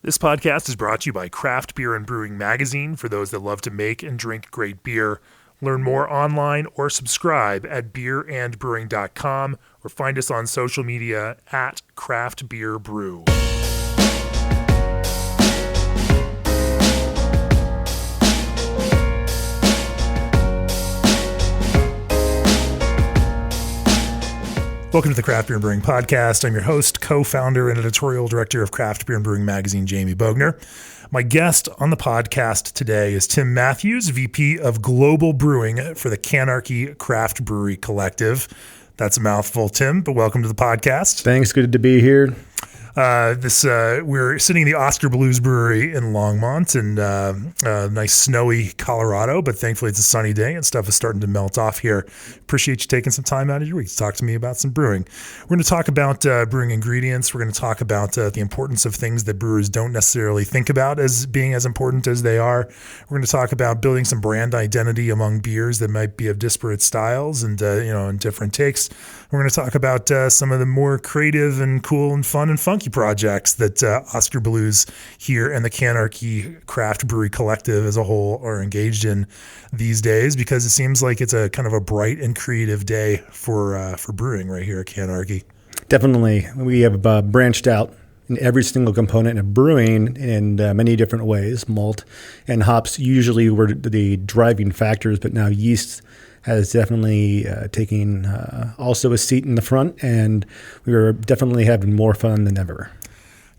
This podcast is brought to you by Craft Beer and Brewing Magazine for those that love to make and drink great beer. Learn more online or subscribe at beerandbrewing.com or find us on social media at Craft Beer Brew. Welcome to the Craft Beer and Brewing Podcast. I'm your host, co-founder, and editorial director of Craft Beer and Brewing Magazine, Jamie Bogner. My guest on the podcast today is Tim Matthews, VP of Global Brewing for the Canarchy Craft Brewery Collective. That's a mouthful, Tim, but welcome to the podcast. Thanks. Good to be here. We're sitting in the Oskar Blues brewery in Longmont in nice snowy Colorado, but thankfully it's a sunny day and stuff is starting to melt off here. Appreciate you taking some time out of your week to talk to me about some brewing. We're going to talk about brewing ingredients. We're going to talk about the importance of things that brewers don't necessarily think about as being as important as they are. We're going to talk about building some brand identity among beers that might be of disparate styles and and different takes. We're going to talk about some of the more creative and cool and fun and funky projects that Oskar Blues here and the Canarchy Craft Brewery Collective as a whole are engaged in these days, because it seems like it's a kind of a bright and creative day for brewing right here at Canarchy. Definitely. We have branched out in every single component of brewing in many different ways. Malt and hops usually were the driving factors, but now yeast has definitely taken also a seat in the front, and we are definitely having more fun than ever.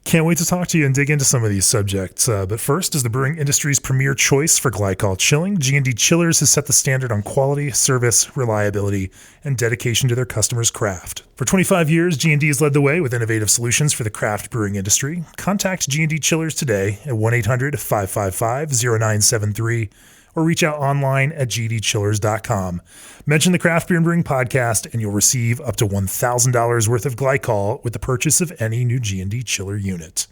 Can't wait to talk to you and dig into some of these subjects. But first, as the brewing industry's premier choice for glycol chilling, G&D Chillers has set the standard on quality, service, reliability, and dedication to their customers' craft. For 25 years, G&D has led the way with innovative solutions for the craft brewing industry. Contact G&D Chillers today at 1-800-555-0973 or reach out online at gdchillers.com. Mention the Craft Beer and Brewing Podcast, and you'll receive up to $1,000 worth of glycol with the purchase of any new G&D chiller unit.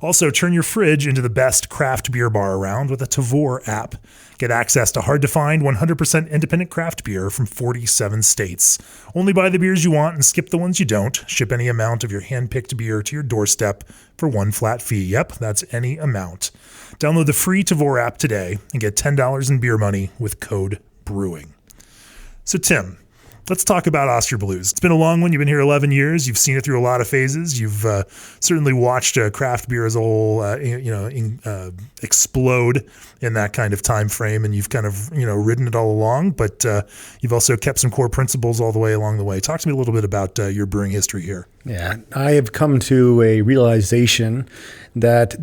Also, turn your fridge into the best craft beer bar around with a Tavour app. Get access to hard-to-find 100% independent craft beer from 47 states. Only buy the beers you want and skip the ones you don't. Ship any amount of your hand-picked beer to your doorstep for one flat fee. Yep, that's any amount. Download the free Tavour app today and get $10 in beer money with code BREWING. So, Tim, let's talk about Oskar Blues. It's been a long one. You've been here 11 years. You've seen it through a lot of phases. You've certainly watched craft beer as a whole, explode in that kind of time frame, and you've kind of, ridden it all along. But you've also kept some core principles all the way along the way. Talk to me a little bit about your brewing history here. Yeah, I have come to a realization that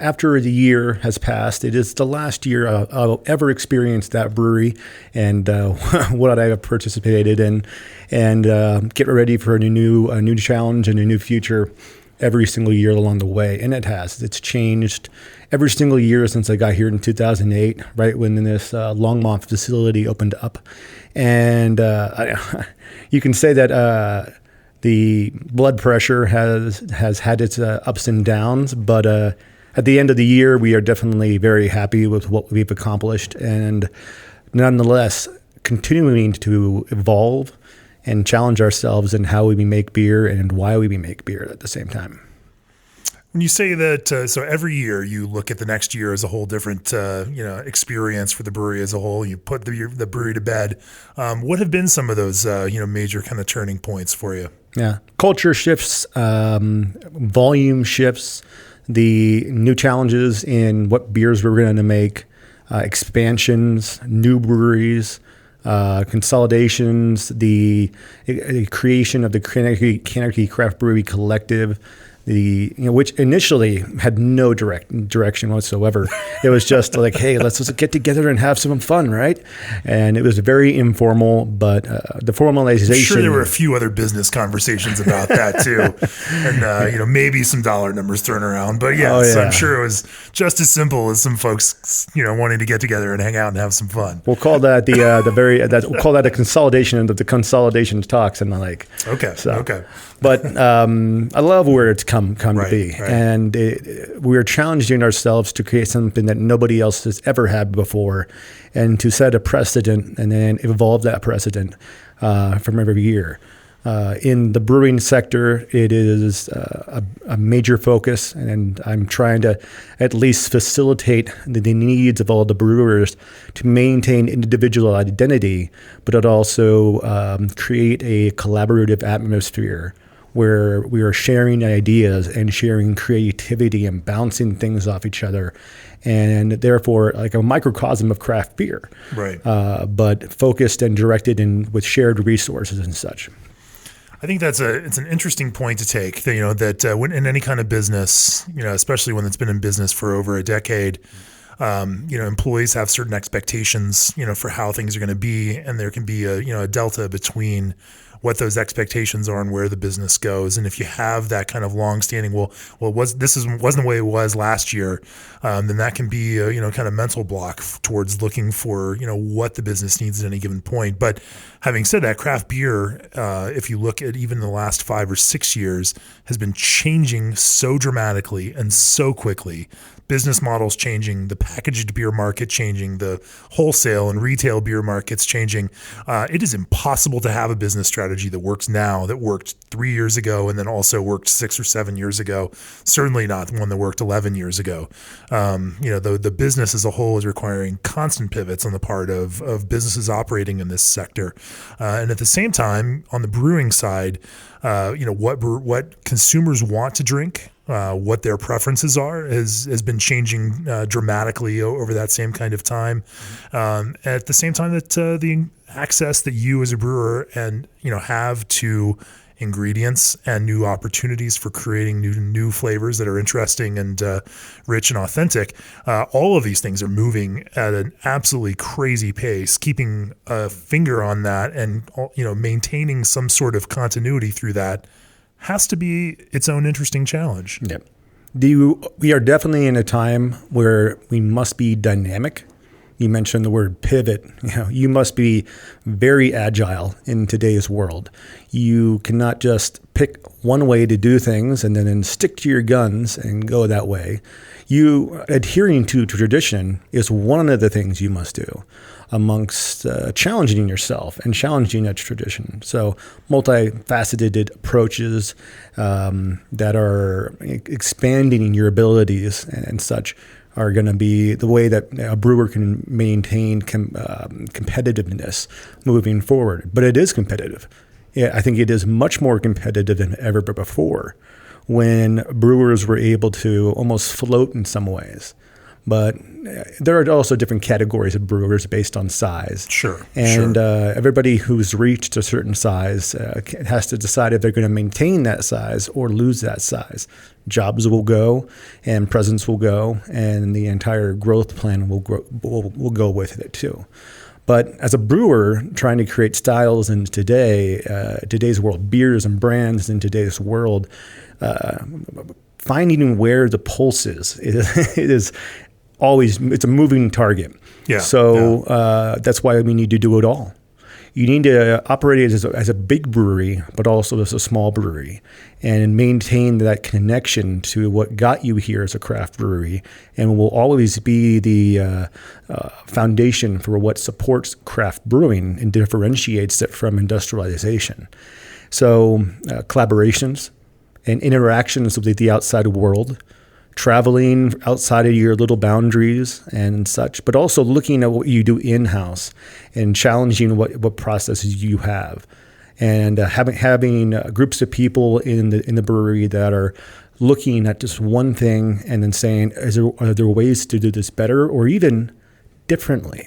after the year has passed, it is the last year I'll ever experience that brewery and what I have participated in, and get ready for a new challenge and a new future every single year along the way. And it has. It's changed every single year since I got here in 2008, right when this Longmont facility opened up. And you can say that the blood pressure has had its ups and downs, but at the end of the year, we are definitely very happy with what we've accomplished, and nonetheless, continuing to evolve and challenge ourselves in how we make beer and why we make beer at the same time. When you say that, so every year you look at the next year as a whole different, experience for the brewery as a whole. You put the brewery to bed. What have been some of those, major kind of turning points for you? Yeah, culture shifts, volume shifts, the new challenges in what beers we're going to make, expansions, new breweries, consolidations, the creation of the Canarchy Craft Brewery Collective, which initially had no direction whatsoever. It was just like, hey, let's just get together and have some fun, right? And it was very informal, but the formalization. I'm sure there were a few other business conversations about that too, and maybe some dollar numbers thrown around. But yes, I'm sure it was just as simple as some folks, wanting to get together and hang out and have some fun. We'll call that we'll call that a consolidation of the consolidation talks and the like. Okay. Okay. But I love where it's come right, to be. Right. And we're challenging ourselves to create something that nobody else has ever had before, and to set a precedent and then evolve that precedent from every year. In the brewing sector, it is a major focus, and I'm trying to at least facilitate the needs of all the brewers to maintain individual identity, but it also create a collaborative atmosphere where we are sharing ideas and sharing creativity and bouncing things off each other, and therefore like a microcosm of craft beer, right? But focused and directed and with shared resources and such. I think it's an interesting point to take. That when in any kind of business, especially when it's been in business for over a decade, employees have certain expectations, for how things are going to be, and there can be a delta between what those expectations are and where the business goes. And if you have that kind of long-standing, wasn't the way it was last year, then that can be a kind of mental block towards looking for what the business needs at any given point. But having said that, craft beer, if you look at even the last 5 or 6 years, has been changing so dramatically and so quickly. Business models changing, the packaged beer market changing, the wholesale and retail beer markets changing. It is impossible to have a business strategy that works now, that worked 3 years ago, and then also worked 6 or 7 years ago. Certainly not one that worked 11 years ago. The business as a whole is requiring constant pivots on the part of businesses operating in this sector. And at the same time, on the brewing side, what consumers want to drink, what their preferences are has been changing dramatically over that same kind of time. At the same time that the access that you as a brewer and have to ingredients and new opportunities for creating new flavors that are interesting and rich and authentic, all of these things are moving at an absolutely crazy pace. Keeping a finger on that and maintaining some sort of continuity through that has to be its own interesting challenge. Yeah. We are definitely in a time where we must be dynamic. You mentioned the word pivot. You must be very agile in today's world. You cannot just pick one way to do things and then stick to your guns and go that way. You adhering to tradition is one of the things you must do amongst challenging yourself and challenging that tradition. So multifaceted approaches that are expanding your abilities and such are going to be the way that a brewer can maintain competitiveness moving forward. But it is competitive. I think it is much more competitive than ever before, when brewers were able to almost float in some ways. But there are also different categories of brewers based on size. Sure. And everybody who's reached a certain size has to decide if they're going to maintain that size or lose that size. Jobs will go, and presence will go, and the entire growth plan will go with it too. But as a brewer trying to create styles in today's world, beers and brands in today's world, finding where the pulse is, it is always, it's a moving target. Yeah. So that's why we need to do it all. You need to operate as a big brewery, but also as a small brewery, and maintain that connection to what got you here as a craft brewery, and will always be the foundation for what supports craft brewing and differentiates it from industrialization. So collaborations and interactions with the outside world, traveling outside of your little boundaries and such, but also looking at what you do in-house and challenging what processes you have, and having groups of people in the brewery that are looking at just one thing and then saying, are there ways to do this better or even differently?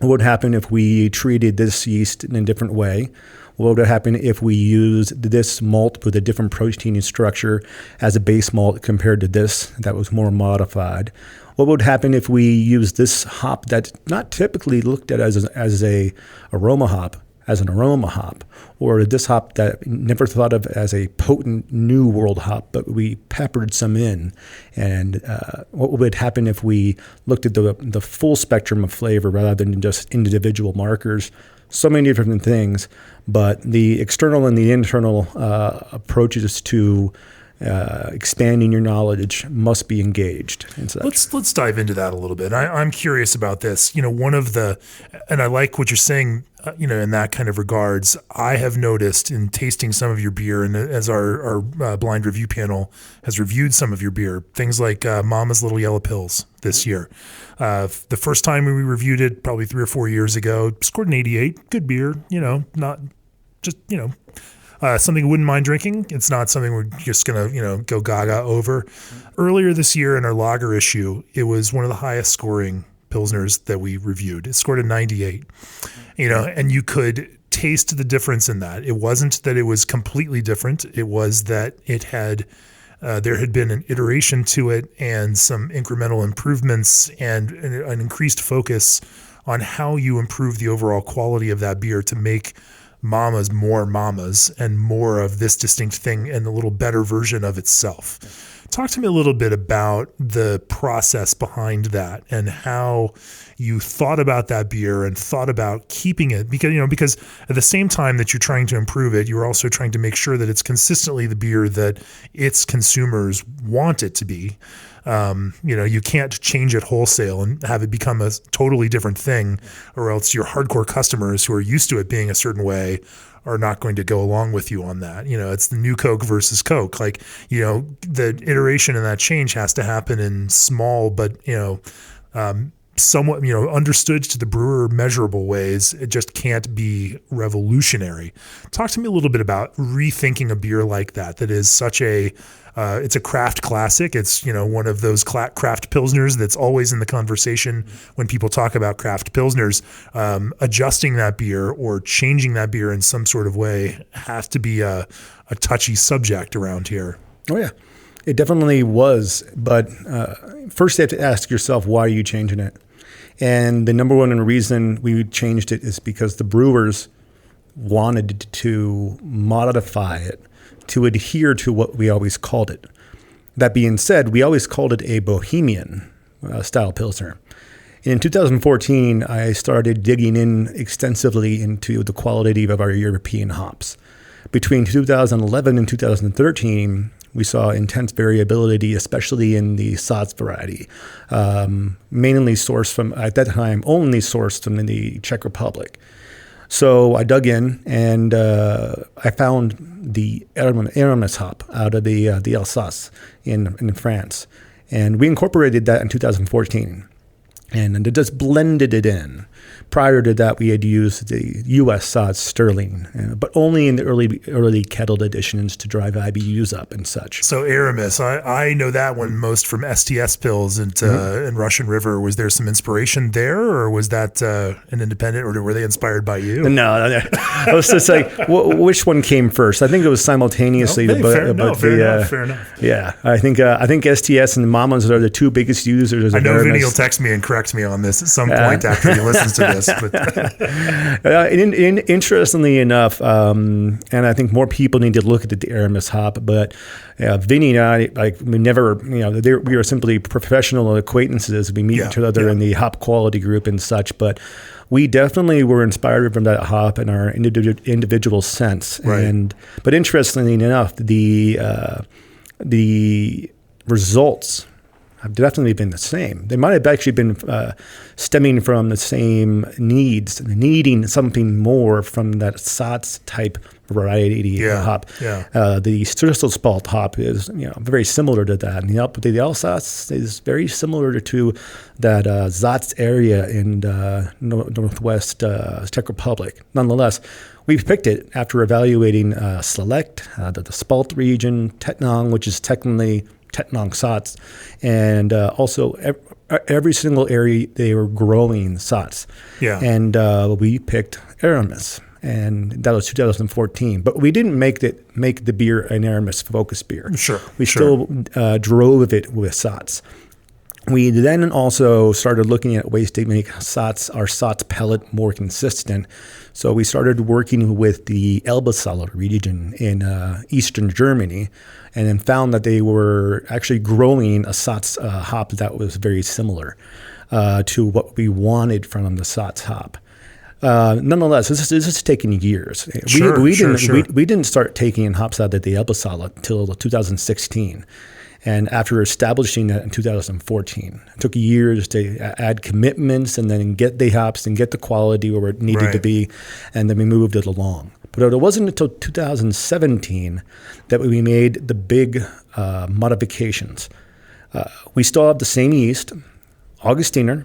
What would happen if we treated this yeast in a different way? What would happen if we used this malt with a different protein structure as a base malt compared to this that was more modified? What would happen if we used this hop that's not typically looked at as a aroma hop, as an aroma hop, or this hop that never thought of as a potent new world hop, but we peppered some in? And what would happen if we looked at the full spectrum of flavor rather than just individual markers? So many different things, but the external and the internal approaches to expanding your knowledge, must be engaged and such. Let's dive into that a little bit. I'm curious about this. One of the, and I like what you're saying, in that kind of regards. I have noticed in tasting some of your beer, and as our blind review panel has reviewed some of your beer, things like Mama's Little Yellow Pills this year. The first time we reviewed it, probably 3 or 4 years ago, scored an 88. Good beer, not just, something I wouldn't mind drinking. It's not something we're just going to, go gaga over. Earlier this year in our lager issue, it was one of the highest scoring Pilsners that we reviewed. It scored a 98, and you could taste the difference in that. It wasn't that it was completely different. It was that it had, there had been an iteration to it and some incremental improvements and an increased focus on how you improve the overall quality of that beer to make Mama's more Mama's and more of this distinct thing and a little better version of itself. Talk to me a little bit about the process behind that and how you thought about that beer and thought about keeping it, because at the same time that you're trying to improve it, you're also trying to make sure that it's consistently the beer that its consumers want it to be. You can't change it wholesale and have it become a totally different thing, or else your hardcore customers who are used to it being a certain way are not going to go along with you on that. It's the new Coke versus Coke. The iteration and that change has to happen in small, but, somewhat, understood to the brewer measurable ways. It just can't be revolutionary. Talk to me a little bit about rethinking a beer like that is such a, it's a craft classic. It's, one of those craft Pilsners that's always in the conversation when people talk about craft Pilsners. Adjusting that beer or changing that beer in some sort of way has to be a touchy subject around here. Oh, yeah. It definitely was. But first you have to ask yourself, why are you changing it? And the number one reason we changed it is because the brewers wanted to modify it to adhere to what we always called it. That being said, we always called it a Bohemian style Pilsner. In 2014, I started digging in extensively into the quality of our European hops. Between 2011 and 2013, we saw intense variability, especially in the Satz variety, mainly sourced from, at that time, only sourced from the Czech Republic. So I dug in and I found the Aramis hop out of the Alsace in France. And we incorporated that in 2014 and just blended it in. Prior to that, we had used the U.S. Satz Sterling, but only in the early kettled additions to drive IBUs up and such. So Aramis, I know that one most from STS Pills and Russian River. Was there some inspiration there, or was that an independent, or were they inspired by you? No. I was just like, which one came first? I think it was simultaneously. Fair enough. Yeah, I think STS and Mama's are the two biggest users. I know Aramis. Vinny will text me and correct me on this at some point after he listens to this. Interestingly enough, and I think more people need to look at the Aramis hop, but Vinny and I, we never, we are simply professional acquaintances. We meet each other in the hop quality group and such, but we definitely were inspired from that hop in our individual sense. Right. But interestingly enough, the results have definitely been the same. They might have actually been stemming from the same needs, needing something more from that Satz type variety hop. Yeah. The Strisselspalt hop is very similar to that. And the Alsace is very similar to that Satz area in northwest Czech Republic. Nonetheless, we've picked it after evaluating Select, the Spalt region, Tettnang, which is technically Tettnang Satz, and also every single area they were growing Satz. Yeah. And we picked Aramis, and that was 2014. But we didn't make the beer an Aramis focused beer. Sure. We still drove it with Satz. We then also started looking at ways to make our Satz pellet more consistent. So we started working with the Elbe-Saale region in eastern Germany, and then found that they were actually growing a Satz hop that was very similar to what we wanted from the Satz hop. Nonetheless, this is taking years. We didn't start taking in hops out of the apple salad until 2016. And after establishing that in 2014, it took years to add commitments and then get the hops and get the quality where it needed to be. And then we moved it along. But it wasn't until 2017 that we made the big modifications. We still have the same yeast, Augustiner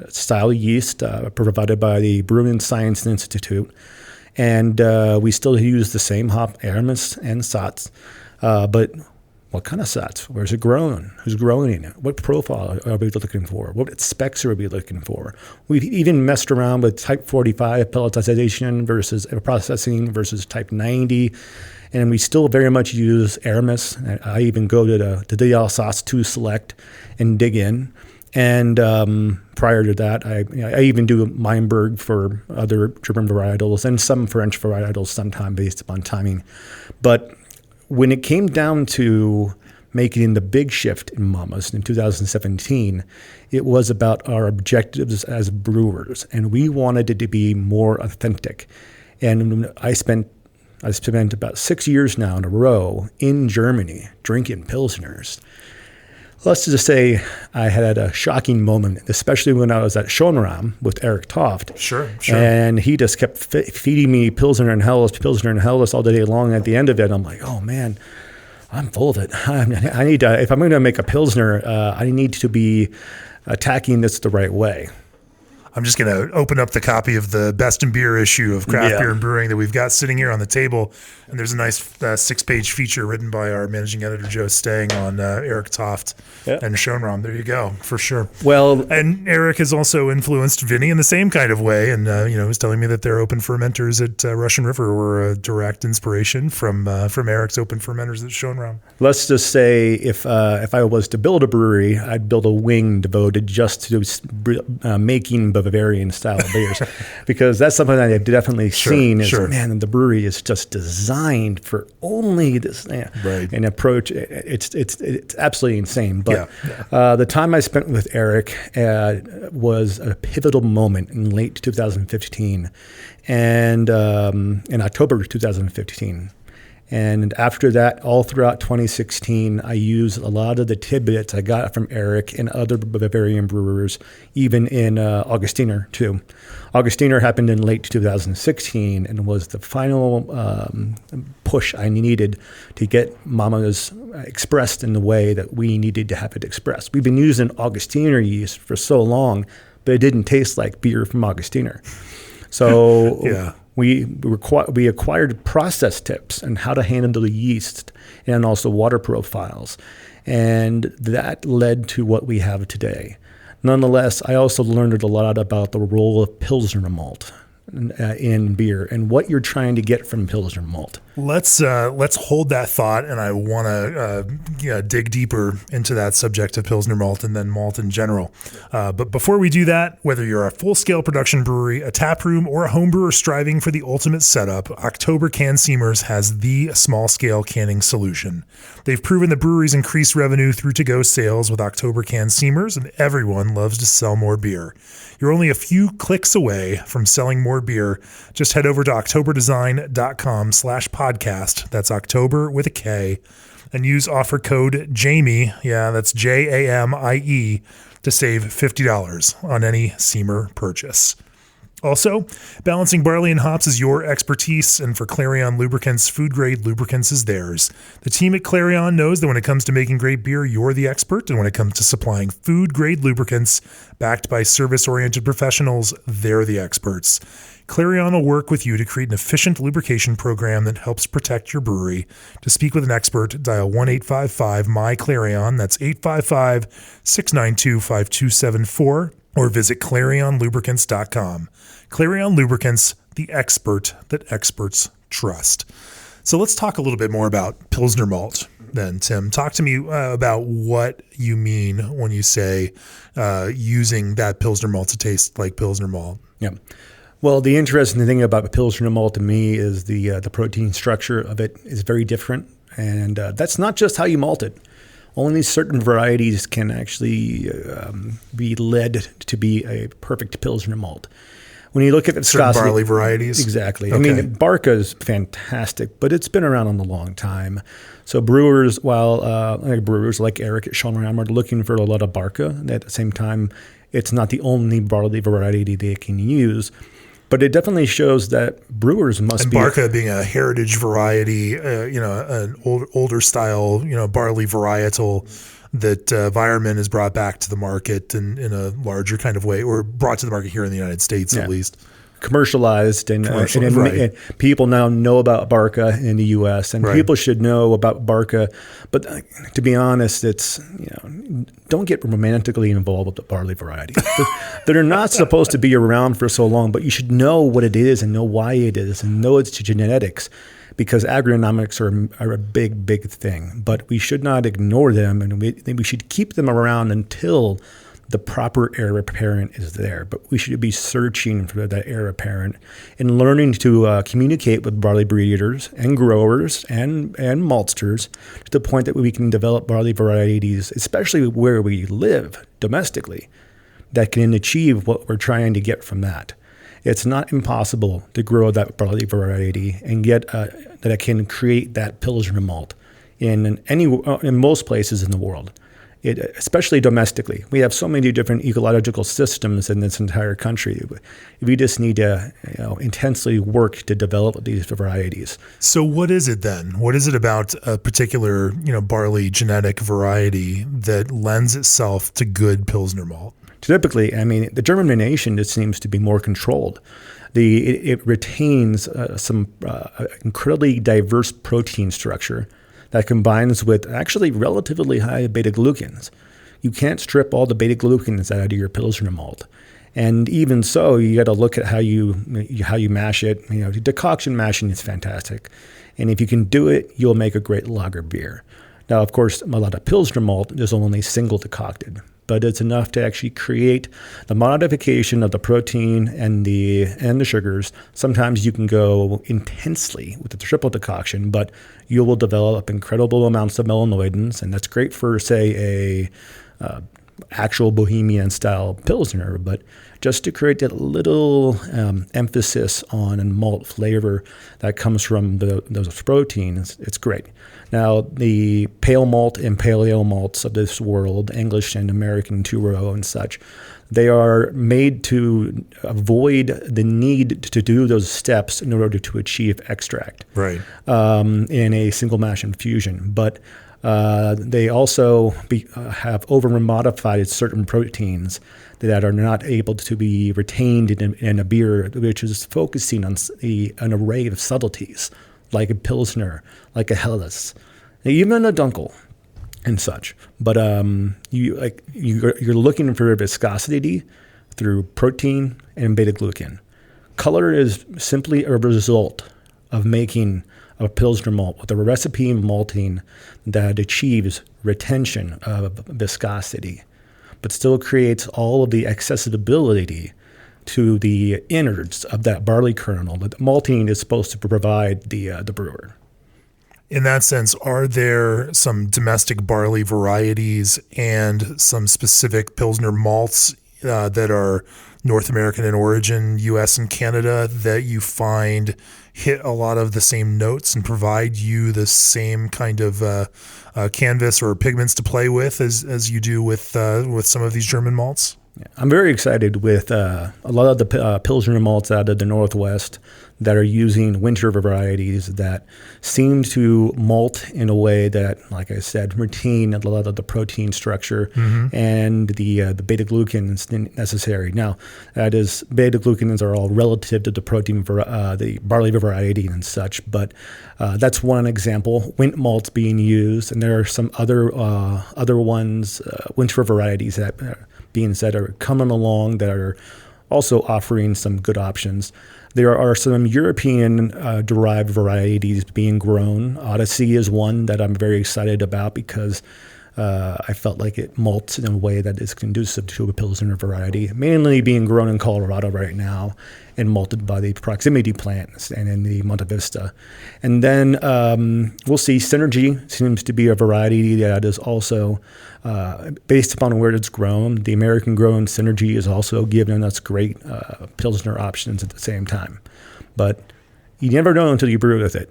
style yeast provided by the Brewing Science Institute. And we still use the same hop, Aramis and Satz. But what kind of Satz? Where's it grown? Who's growing it? What profile are we looking for? What specs are we looking for? We've even messed around with type 45 pelletization versus processing versus type 90. And we still very much use Aramis. I even go to the Alsace to select and dig in. And prior to that, I even do Meinberg for other German varietals and some French varietals sometime based upon timing. But when it came down to making the big shift in Mama's in 2017, it was about our objectives as brewers, and we wanted it to be more authentic. And I spent about 6 years now in a row in Germany drinking Pilsners. Let's just say I had a shocking moment, especially when I was at Schönram with Eric Toft. Sure. And he just kept feeding me Pilsner and Helles all day long. At the end of it, I'm like, oh man, I'm full of it. I need to, if I'm going to make a Pilsner, I need to be attacking this the right way. I'm just going to open up the copy of the Best in Beer issue of Craft Beer and Brewing that we've got sitting here on the table. And there's a nice 6-page feature written by our managing editor, Joe Stang, on Eric Toft and Schönram. There you go, for sure. Well, and Eric has also influenced Vinny in the same kind of way. And, he's telling me that their open fermenters at Russian River were a direct inspiration from Eric's open fermenters at Schönram. Let's just say if I was to build a brewery, I'd build a wing devoted just to making Bavarian style beers, because that's something that I've definitely seen. Man, the brewery is just designed for only this an approach. It's absolutely insane. But the time I spent with Eric was a pivotal moment in late 2015, and in October 2015. And after that, all throughout 2016, I used a lot of the tidbits I got from Eric and other Bavarian brewers, even in Augustiner too. Augustiner happened in late 2016 and was the final push I needed to get Mama's expressed in the way that we needed to have it expressed. We've been using Augustiner yeast for so long, but it didn't taste like beer from Augustiner. So we acquired process tips on how to handle the yeast and also water profiles. And that led to what we have today. Nonetheless, I also learned a lot about the role of Pilsner malt in beer and what you're trying to get from Pilsner malt. Let's hold that thought, and I want to dig deeper into that subject of Pilsner malt and then malt in general. But before we do that, whether you're a full-scale production brewery, a tap room, or a home brewer striving for the ultimate setup, October Can Seamers has the small-scale canning solution. They've proven that breweries increase revenue through to-go sales with October Can Seamers, and everyone loves to sell more beer. You're only a few clicks away from selling more beer. Just head over to octoberdesign.com/podcast. That's October with a K, and use offer code JAMIE. Yeah, that's JAMIE to save $50 on any Seamer purchase. Also, balancing barley and hops is your expertise, and for Clarion Lubricants, food-grade lubricants is theirs. The team at Clarion knows that when it comes to making great beer, you're the expert, and when it comes to supplying food-grade lubricants backed by service-oriented professionals, they're the experts. Clarion will work with you to create an efficient lubrication program that helps protect your brewery. To speak with an expert, dial 1-855-MY-CLARION, that's 855-692-5274, or visit clarionlubricants.com. Clarion Lubricants, the expert that experts trust. So let's talk a little bit more about Pilsner malt then, Tim. Talk to me about what you mean when you say using that Pilsner malt to taste like Pilsner malt. Yeah. Well, the interesting thing about Pilsner malt to me is the protein structure of it is very different. And that's not just how you malt it. Only certain varieties can actually be led to be a perfect Pilsner malt. when you look at the certain viscosity, barley varieties. exactly. Okay. I mean, Barca is fantastic, but it's been around a long time. So brewers, brewers like Eric at Schoenheim are looking for a lot of Barca. And at the same time, it's not the only barley variety they can use. But it definitely shows that brewers must be. Barca being a heritage variety, an older style, barley varietal that Weyermann has brought back to the market in a larger kind of way, or brought to the market here in the United States at least. Commercialized and people now know about Barca in the U.S. and people should know about Barca. But to be honest, it's don't get romantically involved with the barley varieties. They're not supposed to be around for so long, but you should know what it is and know why it is and know its genetics, because agronomics are a big thing. But we should not ignore them, and we should keep them around until the proper heir apparent is there. But we should be searching for that heir apparent and learning to communicate with barley breeders and growers and maltsters to the point that we can develop barley varieties, especially where we live domestically, that can achieve what we're trying to get from that. It's not impossible to grow that barley variety and get that it can create that Pilsner malt in most places in the world. Especially domestically. We have so many different ecological systems in this entire country. We just need to intensely work to develop these varieties. So what is it then? What is it about a particular barley genetic variety that lends itself to good Pilsner malt? Typically, I mean, the germination just seems to be more controlled. It retains some incredibly diverse protein structure that combines with actually relatively high beta-glucans. You can't strip all the beta-glucans out of your Pilsner malt. And even so, you got to look at how you mash it. Decoction mashing is fantastic. And if you can do it, you'll make a great lager beer. Now, of course, a lot of Pilsner malt is only single decocted, but it's enough to actually create the modification of the protein and the sugars. Sometimes you can go intensely with the triple decoction, but you will develop incredible amounts of melanoidins, and that's great for, say, a actual Bohemian style Pilsner, but just to create that little emphasis on malt flavor that comes from those proteins, it's great. Now, the pale malt and pale ale malts of this world, English and American two-row and such, they are made to avoid the need to do those steps in order to achieve extract in a single mash infusion. But they also have over-modified certain proteins that are not able to be retained in a beer, which is focusing on an array of subtleties, like a Pilsner, like a Helles, even a Dunkel and such. But you're looking for viscosity through protein and beta-glucan. Color is simply a result of making a Pilsner malt with a recipe malting that achieves retention of viscosity, but still creates all of the accessibility to the innards of that barley kernel that malting is supposed to provide the brewer. In that sense, are there some domestic barley varieties and some specific Pilsner malts that are North American in origin, U.S. and Canada, that you find hit a lot of the same notes and provide you the same kind of canvas or pigments to play with as you do with some of these German malts? Yeah, I'm very excited with a lot of the Pilsner malts out of the Northwest that are using winter varieties that seem to malt in a way that, like I said, retain a lot of the protein structure and the beta-glucans necessary. Now, that is, beta-glucans are all relative to the protein, the barley variety and such, but that's one example. Wint malt's being used, and there are some other ones, winter varieties that being said are coming along that are also offering some good options. There are some European derived varieties being grown. Odyssey is one that I'm very excited about because I felt like it malts in a way that is conducive to a Pilsner variety, mainly being grown in Colorado right now and malted by the proximity plants and in the Monte Vista. And then we'll see Synergy seems to be a variety that is also based upon where it's grown. The American grown Synergy is also giving us great Pilsner options at the same time. But you never know until you brew with it.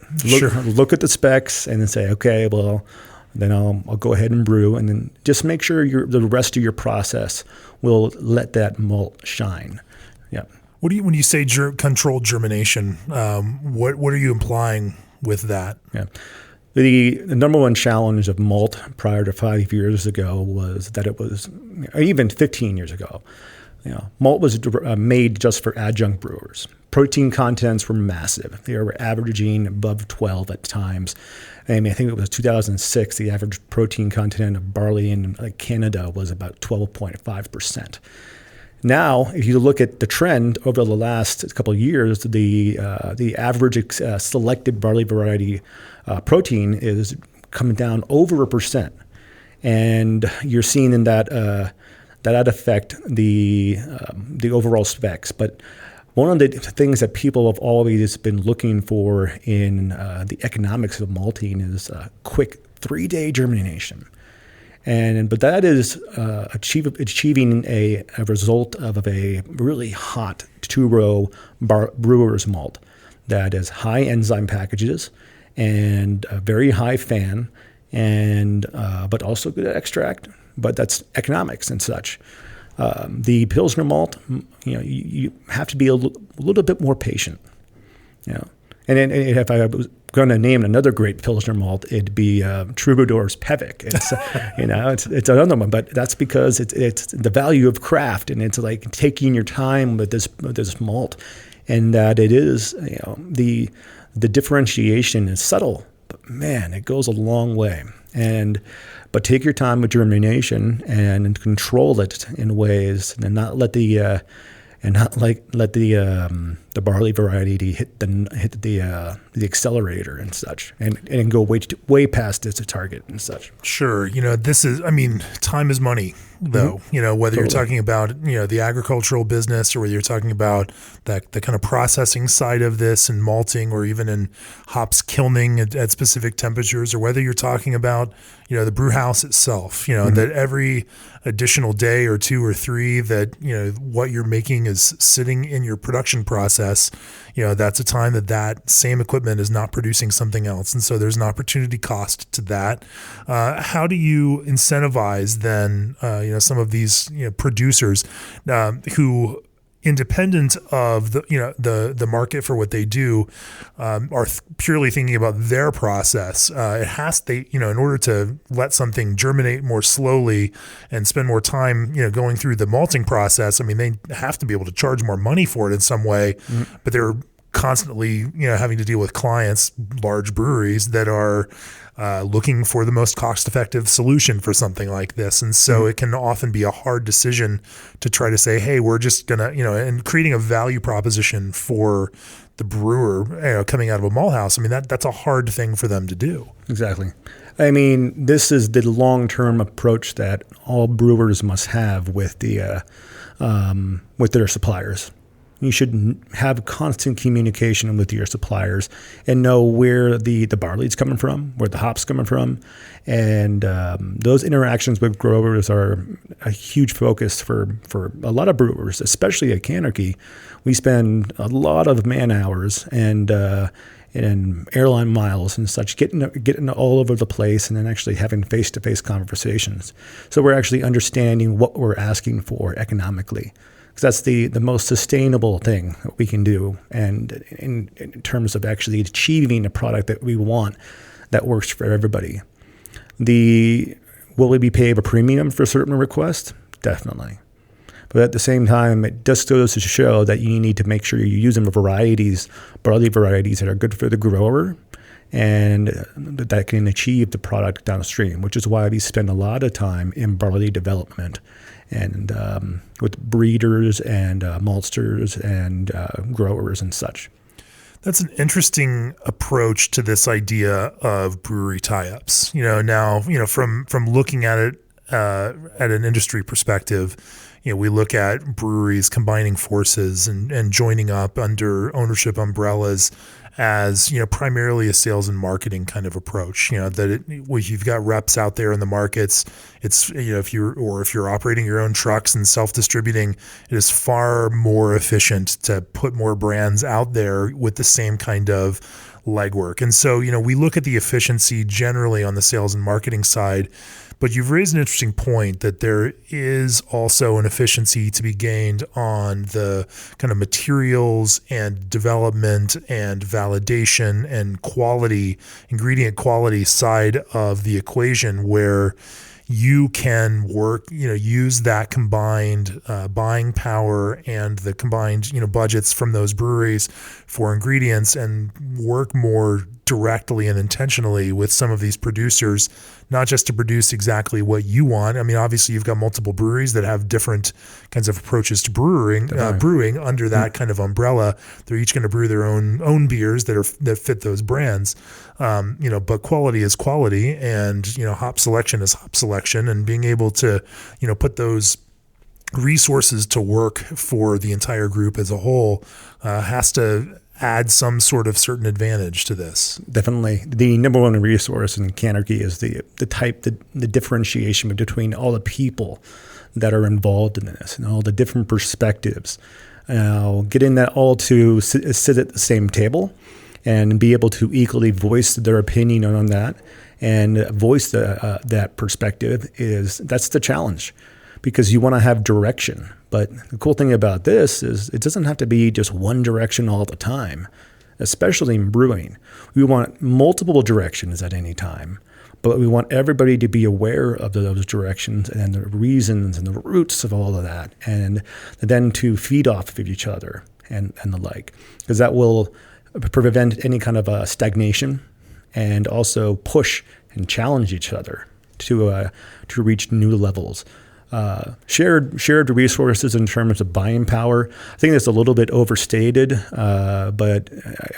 Look at the specs and then say, okay, well, then I'll go ahead and brew, and then just make sure the rest of your process will let that malt shine. Yeah. What do you, when you say controlled germination, what are you implying with that? Yeah. The number one challenge of malt prior to 5 years ago was that it was, even 15 years ago, malt was made just for adjunct brewers. Protein contents were massive. They were averaging above 12 at times. I think it was 2006, the average protein content of barley in Canada was about 12.5%. Now, if you look at the trend over the last couple of years, the average selected barley variety protein is coming down over 1%. And you're seeing in that affect the overall specs. But one of the things that people have always been looking for in the economics of malting is quick 3-day germination. But that is achieving a result of a really hot 2-row brewer's malt that is high enzyme packages and a very high fan, and but also good extract. But that's economics and such. The Pilsner malt, you have to be a little bit more patient. And if I was going to name another great Pilsner malt, it'd be Troubadour's Pevic. It's it's another one, but that's because it's the value of craft, and it's like taking your time with this malt, and that it is the differentiation is subtle, but man, it goes a long way. But take your time with germination and control it in ways, and not let the barley variety hit the accelerator and such, and go way past its target and such. Sure, this is. Time is money, though. Mm-hmm. Whether you're talking about the agricultural business, or whether you're talking about the kind of processing side of this and malting, or even in hops kilning at specific temperatures, or whether you're talking about the brew house itself. Mm-hmm. That every additional day or 2 or 3 that what you're making is sitting in your production process, that's a time that same equipment is not producing something else, and so there's an opportunity cost to that. How do you incentivize then some of these producers who, independent of the market for what they do, are purely thinking about their process? In order to let something germinate more slowly and spend more time going through the malting process, they have to be able to charge more money for it in some way. Mm-hmm. But they're constantly having to deal with clients, large breweries that are looking for the most cost-effective solution for something like this. And so it can often be a hard decision to try to say, hey, we're just going to, and creating a value proposition for the brewer coming out of a malt house. That's a hard thing for them to do. Exactly. This is the long-term approach that all brewers must have with their suppliers. You should have constant communication with your suppliers and know where the barley's coming from, where the hop's coming from. And those interactions with growers are a huge focus for a lot of brewers, especially at Canarchy. We spend a lot of man hours and airline miles and such, getting all over the place, and then actually having face-to-face conversations. So we're actually understanding what we're asking for economically. Because that's the most sustainable thing that we can do, and in terms of actually achieving a product that we want that works for everybody. Will we be paid a premium for certain requests? Definitely. But at the same time, it just goes to show that you need to make sure you're using barley varieties that are good for the grower and that can achieve the product downstream, which is why we spend a lot of time in barley development and with breeders and maltsters and growers and such. That's an interesting approach to this idea of brewery tie-ups. Now, from looking at it at an industry perspective, we look at breweries combining forces and joining up under ownership umbrellas as, primarily a sales and marketing kind of approach. You've got reps out there in the markets. It's, if you're operating your own trucks and self-distributing, it is far more efficient to put more brands out there with the same kind of legwork. And so, we look at the efficiency generally on the sales and marketing side. But you've raised an interesting point that there is also an efficiency to be gained on the kind of materials and development and validation and quality, ingredient quality side of the equation, where you can work, use that combined buying power and the combined, budgets from those breweries for ingredients and work more directly and intentionally with some of these producers, not just to produce exactly what you want. I mean, obviously you've got multiple breweries that have different kinds of approaches to brewing under that kind of umbrella. They're each going to brew their own beers that fit those brands. But quality is quality, and, hop selection is hop selection, and being able to, put those resources to work for the entire group as a whole has to add some sort of certain advantage to this. Definitely. The number one resource in Canarchy is the differentiation between all the people that are involved in this and all the different perspectives. Getting that all to sit at the same table and be able to equally voice their opinion on that and voice that perspective that's the challenge, because you want to have direction. But the cool thing about this is it doesn't have to be just one direction all the time, especially in brewing. We want multiple directions at any time, but we want everybody to be aware of those directions and the reasons and the roots of all of that, and then to feed off of each other and the like, because that will prevent any kind of stagnation and also push and challenge each other to reach new levels. Shared resources in terms of buying power, I think that's a little bit overstated, but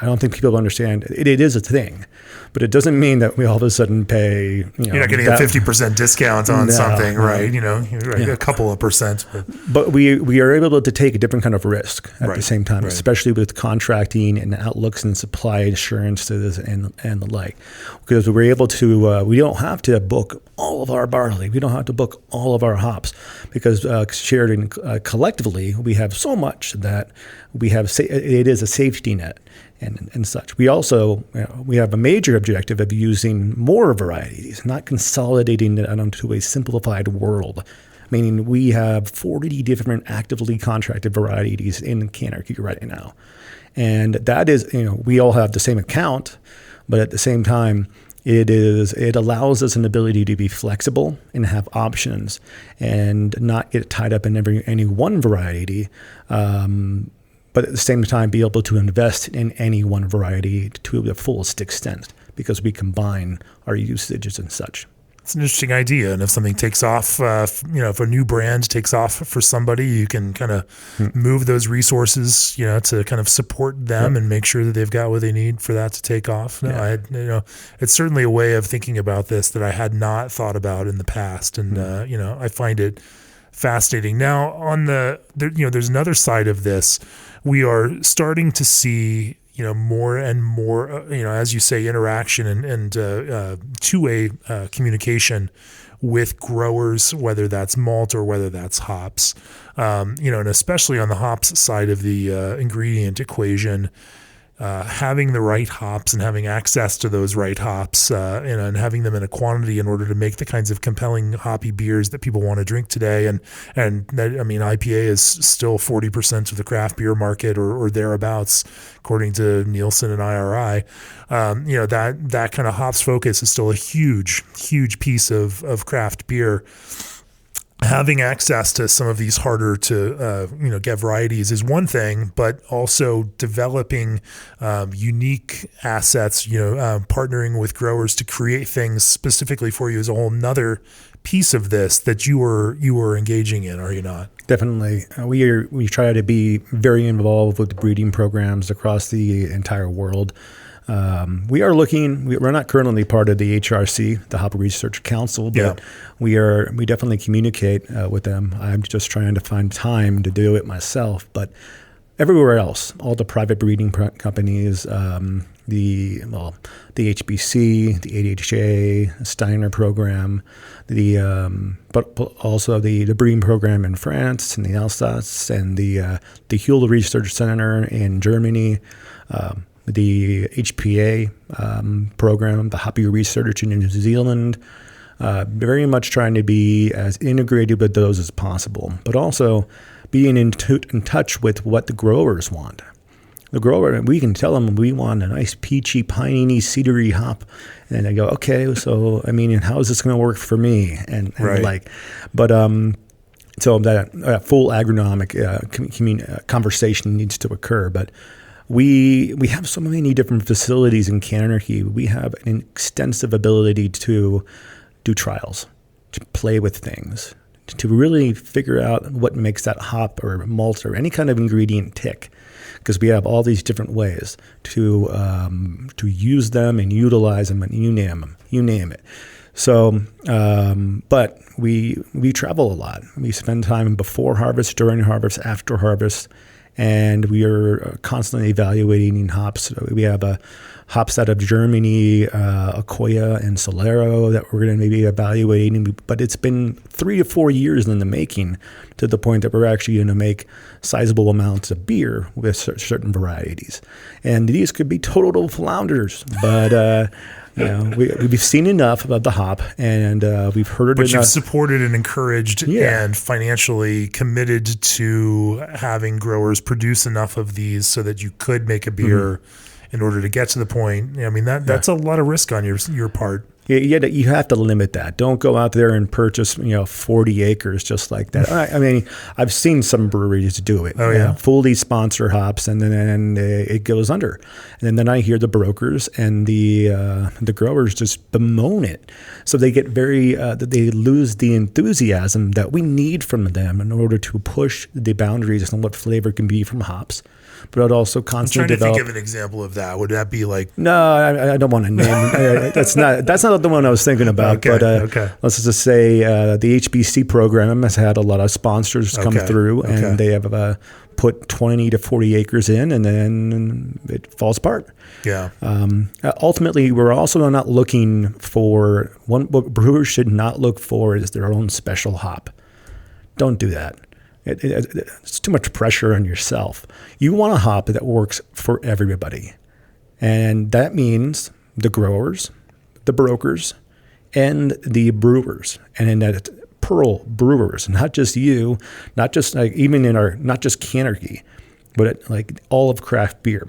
I don't think people understand. It is a thing, but it doesn't mean that we all of a sudden pay. You're not getting a 50% discount on something, right? A couple of percent. But we are able to take a different kind of risk at the same time, especially with contracting and outlooks and supply assurances and the like, because we're able to. We don't have to book all of our barley. We don't have to book all of our hops, because shared and collectively we have so much that we have. It is a safety net and such. We also we have a major objective of using more varieties, not consolidating it onto a simplified world. Meaning we have 40 different actively contracted varieties in Canarchy right now, and that is we all have the same account, but at the same time, it allows us an ability to be flexible and have options and not get tied up in any one variety, but at the same time be able to invest in any one variety to the fullest extent, because we combine our usages and such. It's an interesting idea, and if something takes off, if a new brand takes off for somebody, you can kind of move those resources, to kind of support them and make sure that they've got what they need for that to take off. It's certainly a way of thinking about this that I had not thought about in the past, and I find it fascinating. Now, on there's another side of this. We are starting to see more and more, as you say, interaction and two-way communication with growers, whether that's malt or whether that's hops, and especially on the hops side of the ingredient equation, having the right hops and having access to those right hops, and having them in a quantity in order to make the kinds of compelling hoppy beers that people want to drink today. And that, IPA is still 40% of the craft beer market or thereabouts, according to Nielsen and IRI. That kind of hops focus is still a huge, huge piece of craft beer. Having access to some of these harder to get varieties is one thing, but also developing unique assets, partnering with growers to create things specifically for you is a whole nother piece of this that you were engaging in, are you not? Definitely. We try to be very involved with breeding programs across the entire world. We're not currently part of the HRC, the Hop Research Council, but we definitely communicate with them. I'm just trying to find time to do it myself. But everywhere else, all the private breeding companies, the HBC, the ADHA, Steiner program, but also the breeding program in France and the Alsace and the Yella Research Center in Germany, the HPA program, the Hoppy Research in New Zealand. Very much trying to be as integrated with those as possible, but also being in touch with what the growers want. The grower, we can tell them we want a nice peachy, piney, cedary hop, and they go, okay, so I mean, how is this going to work for me? And right. So that full agronomic conversation needs to occur. But we have so many different facilities in Canarchy. We have an extensive ability to do trials, to play with things, to really figure out what makes that hop or malt or any kind of ingredient tick. Because we have all these different ways to use them and utilize them, and you name it. So, but we travel a lot. We spend time before harvest, during harvest, after harvest, and we are constantly evaluating hops. We have hops out of Germany, Akoya and Solero that we're going to be evaluating. But it's been 3 to 4 years in the making, to the point that we're actually going to make sizable amounts of beer with certain varieties. And these could be total flounders, but we've seen enough of the hop, and we've heard it. But enough. You've supported and encouraged and financially committed to having growers produce enough of these so that you could make a beer in order to get to the point. I mean, that's a lot of risk on your part. You have to limit that. Don't go out there and purchase 40 acres just like that. I mean, I've seen some breweries do it. Oh yeah, fully sponsor hops, and then it goes under. And then I hear the brokers and the growers just bemoan it. So they get they lose the enthusiasm that we need from them in order to push the boundaries on what flavor can be from hops. But I'd also constantly develop. I'm trying to think of an example of that. Would that be like? No, I don't want to name. That's not the one I was thinking about. Okay, but let's just say the HBC program has had a lot of sponsors come through, and they have put 20 to 40 acres in, and then it falls apart. Yeah. Ultimately, we're also not looking for what brewers should not look for is their own special hop. Don't do that. It's too much pressure on yourself. You want a hop that works for everybody. And that means the growers, the brokers, and the brewers. And in that, plural brewers, not just you, not just not just Canarchy, but like all of craft beer.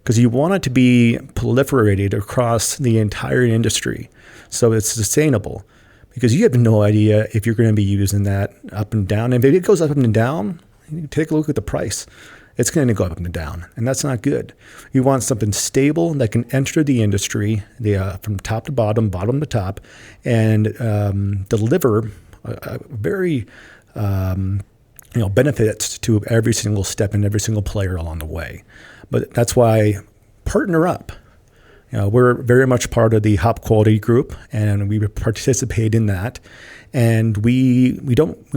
Because you want it to be proliferated across the entire industry so it's sustainable. Because you have no idea if you're going to be using that up and down. And if it goes up and down, you take a look at the price. It's going to go up and down, and that's not good. You want something stable that can enter the industry from top to bottom to top, and deliver very benefits to every single step and every single player along the way. But that's why partner up. We're very much part of the Hop Quality Group, and we participate in that. And we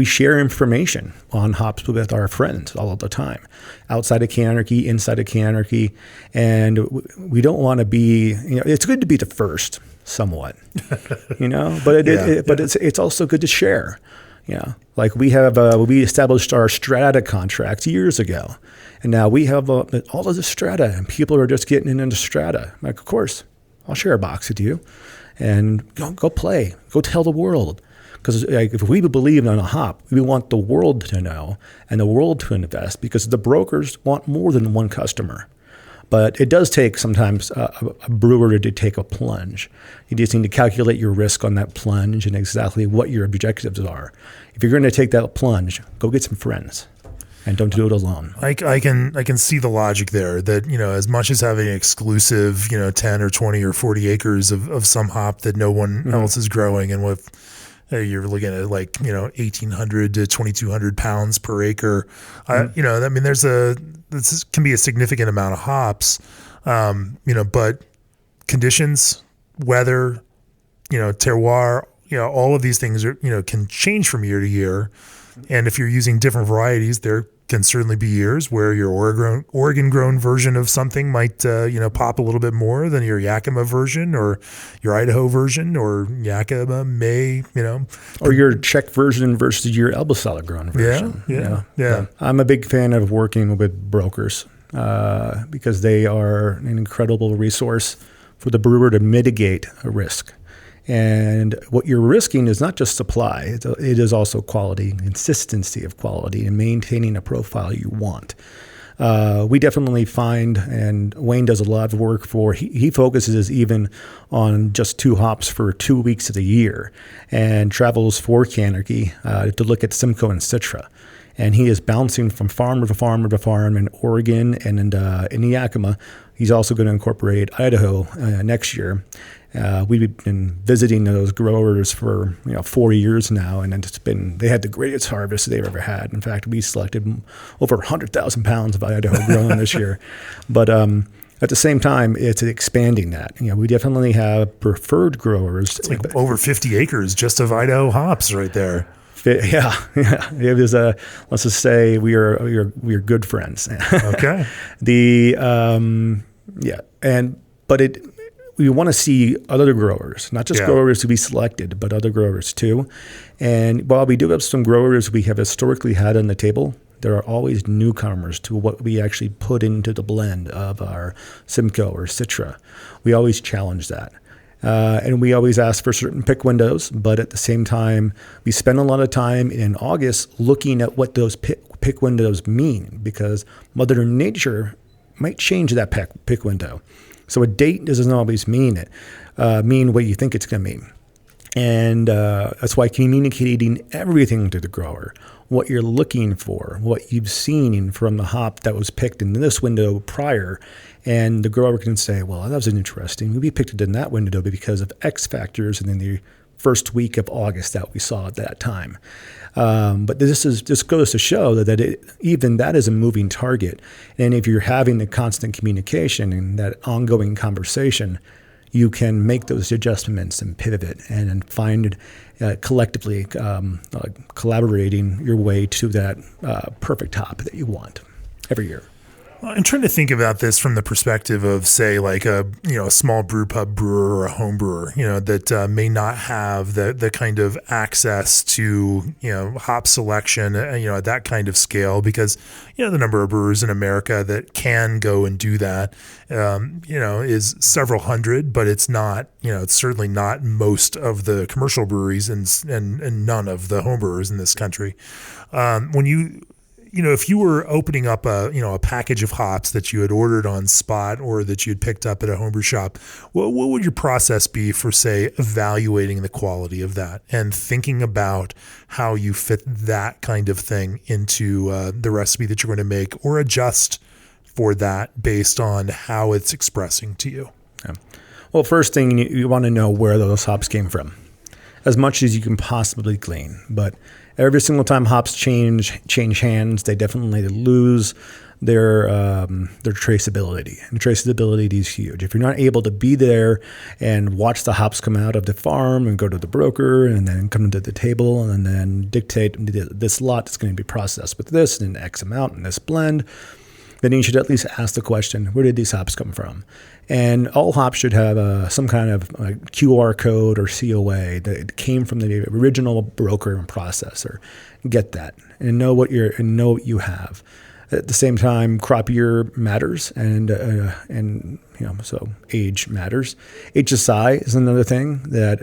share information on hops with our friends all of the time, outside of Canarchy, inside of Canarchy, and we don't want to be. It's good to be the first, somewhat, but it's also good to share. Like we established our strata contracts years ago. And now we have all of the strata, and people are just getting into strata. Like, of course, I'll share a box with you, and go play, go tell the world. Because if we believe in a hop, we want the world to know and the world to invest, because the brokers want more than one customer. But it does take sometimes a brewer to take a plunge. You just need to calculate your risk on that plunge and exactly what your objectives are. If you're going to take that plunge, go get some friends. And don't do it alone. I can see the logic there that, as much as having an exclusive, 10 or 20 or 40 acres of some hop that no one else is growing, and with you're looking at 1,800 to 2,200 pounds per acre. This can be a significant amount of hops, but conditions, weather, terroir, all of these things are, can change from year to year. And if you're using different varieties, there can certainly be years where your Oregon grown version of something might, pop a little bit more than your Yakima version or your Idaho version, or Yakima may, or your Czech version versus your Elbasala grown version. Yeah. I'm a big fan of working with brokers because they are an incredible resource for the brewer to mitigate a risk. And what you're risking is not just supply, it is also quality, consistency of quality, and maintaining a profile you want. We definitely find, and Wayne does a lot of work he focuses even on just 2 hops for 2 weeks of the year and travels for Canarchy to look at Simcoe and Citra. And he is bouncing from farm to farm to farm in Oregon and in Yakima. He's also going to incorporate Idaho next year. We've been visiting those growers for 4 years now, and they had the greatest harvest they've ever had. In fact, we selected over 100,000 pounds of Idaho grown this year. But at the same time, it's expanding that. We definitely have preferred growers. It's like over 50 acres just of Idaho hops right there. Yeah. It was let's just say we are good friends. Okay. We want to see other growers, not just growers to be selected, but other growers too. And while we do have some growers we have historically had on the table, there are always newcomers to what we actually put into the blend of our Simcoe or Citra. We always challenge that. And we always ask for certain pick windows, but at the same time, we spend a lot of time in August looking at what those pick windows mean, because Mother Nature might change that pick window. So a date doesn't always mean what you think it's going to mean. And that's why communicating everything to the grower, what you're looking for, what you've seen from the hop that was picked in this window prior, and the grower can say, well, that was interesting. We picked it in that window because of X factors and in the first week of August that we saw at that time. But this goes to show that even that is a moving target. And if you're having the constant communication and that ongoing conversation, you can make those adjustments and pivot and find collectively collaborating your way to that perfect hop that you want every year. Well, I'm trying to think about this from the perspective of, say, like a small brew pub brewer or a home brewer, that may not have the kind of access to hop selection, at that kind of scale, because the number of brewers in America that can go and do that, is several hundred, but it's not, it's certainly not most of the commercial breweries and none of the home brewers in this country. If you were opening up a package of hops that you had ordered on spot or that you had picked up at a homebrew shop, what would your process be for, say, evaluating the quality of that and thinking about how you fit that kind of thing into the recipe that you're going to make, or adjust for that based on how it's expressing to you? Yeah. Well, first thing, you want to know where those hops came from, as much as you can possibly glean. But every single time hops change hands, they definitely lose their traceability. And traceability is huge. If you're not able to be there and watch the hops come out of the farm and go to the broker and then come to the table and then dictate this lot is going to be processed with this and X amount in this blend, then you should at least ask the question, where did these hops come from? And all hops should have some kind of QR code or COA that came from the original broker and processor. Get that and know what you have. At the same time, crop year matters, and so age matters. HSI is another thing that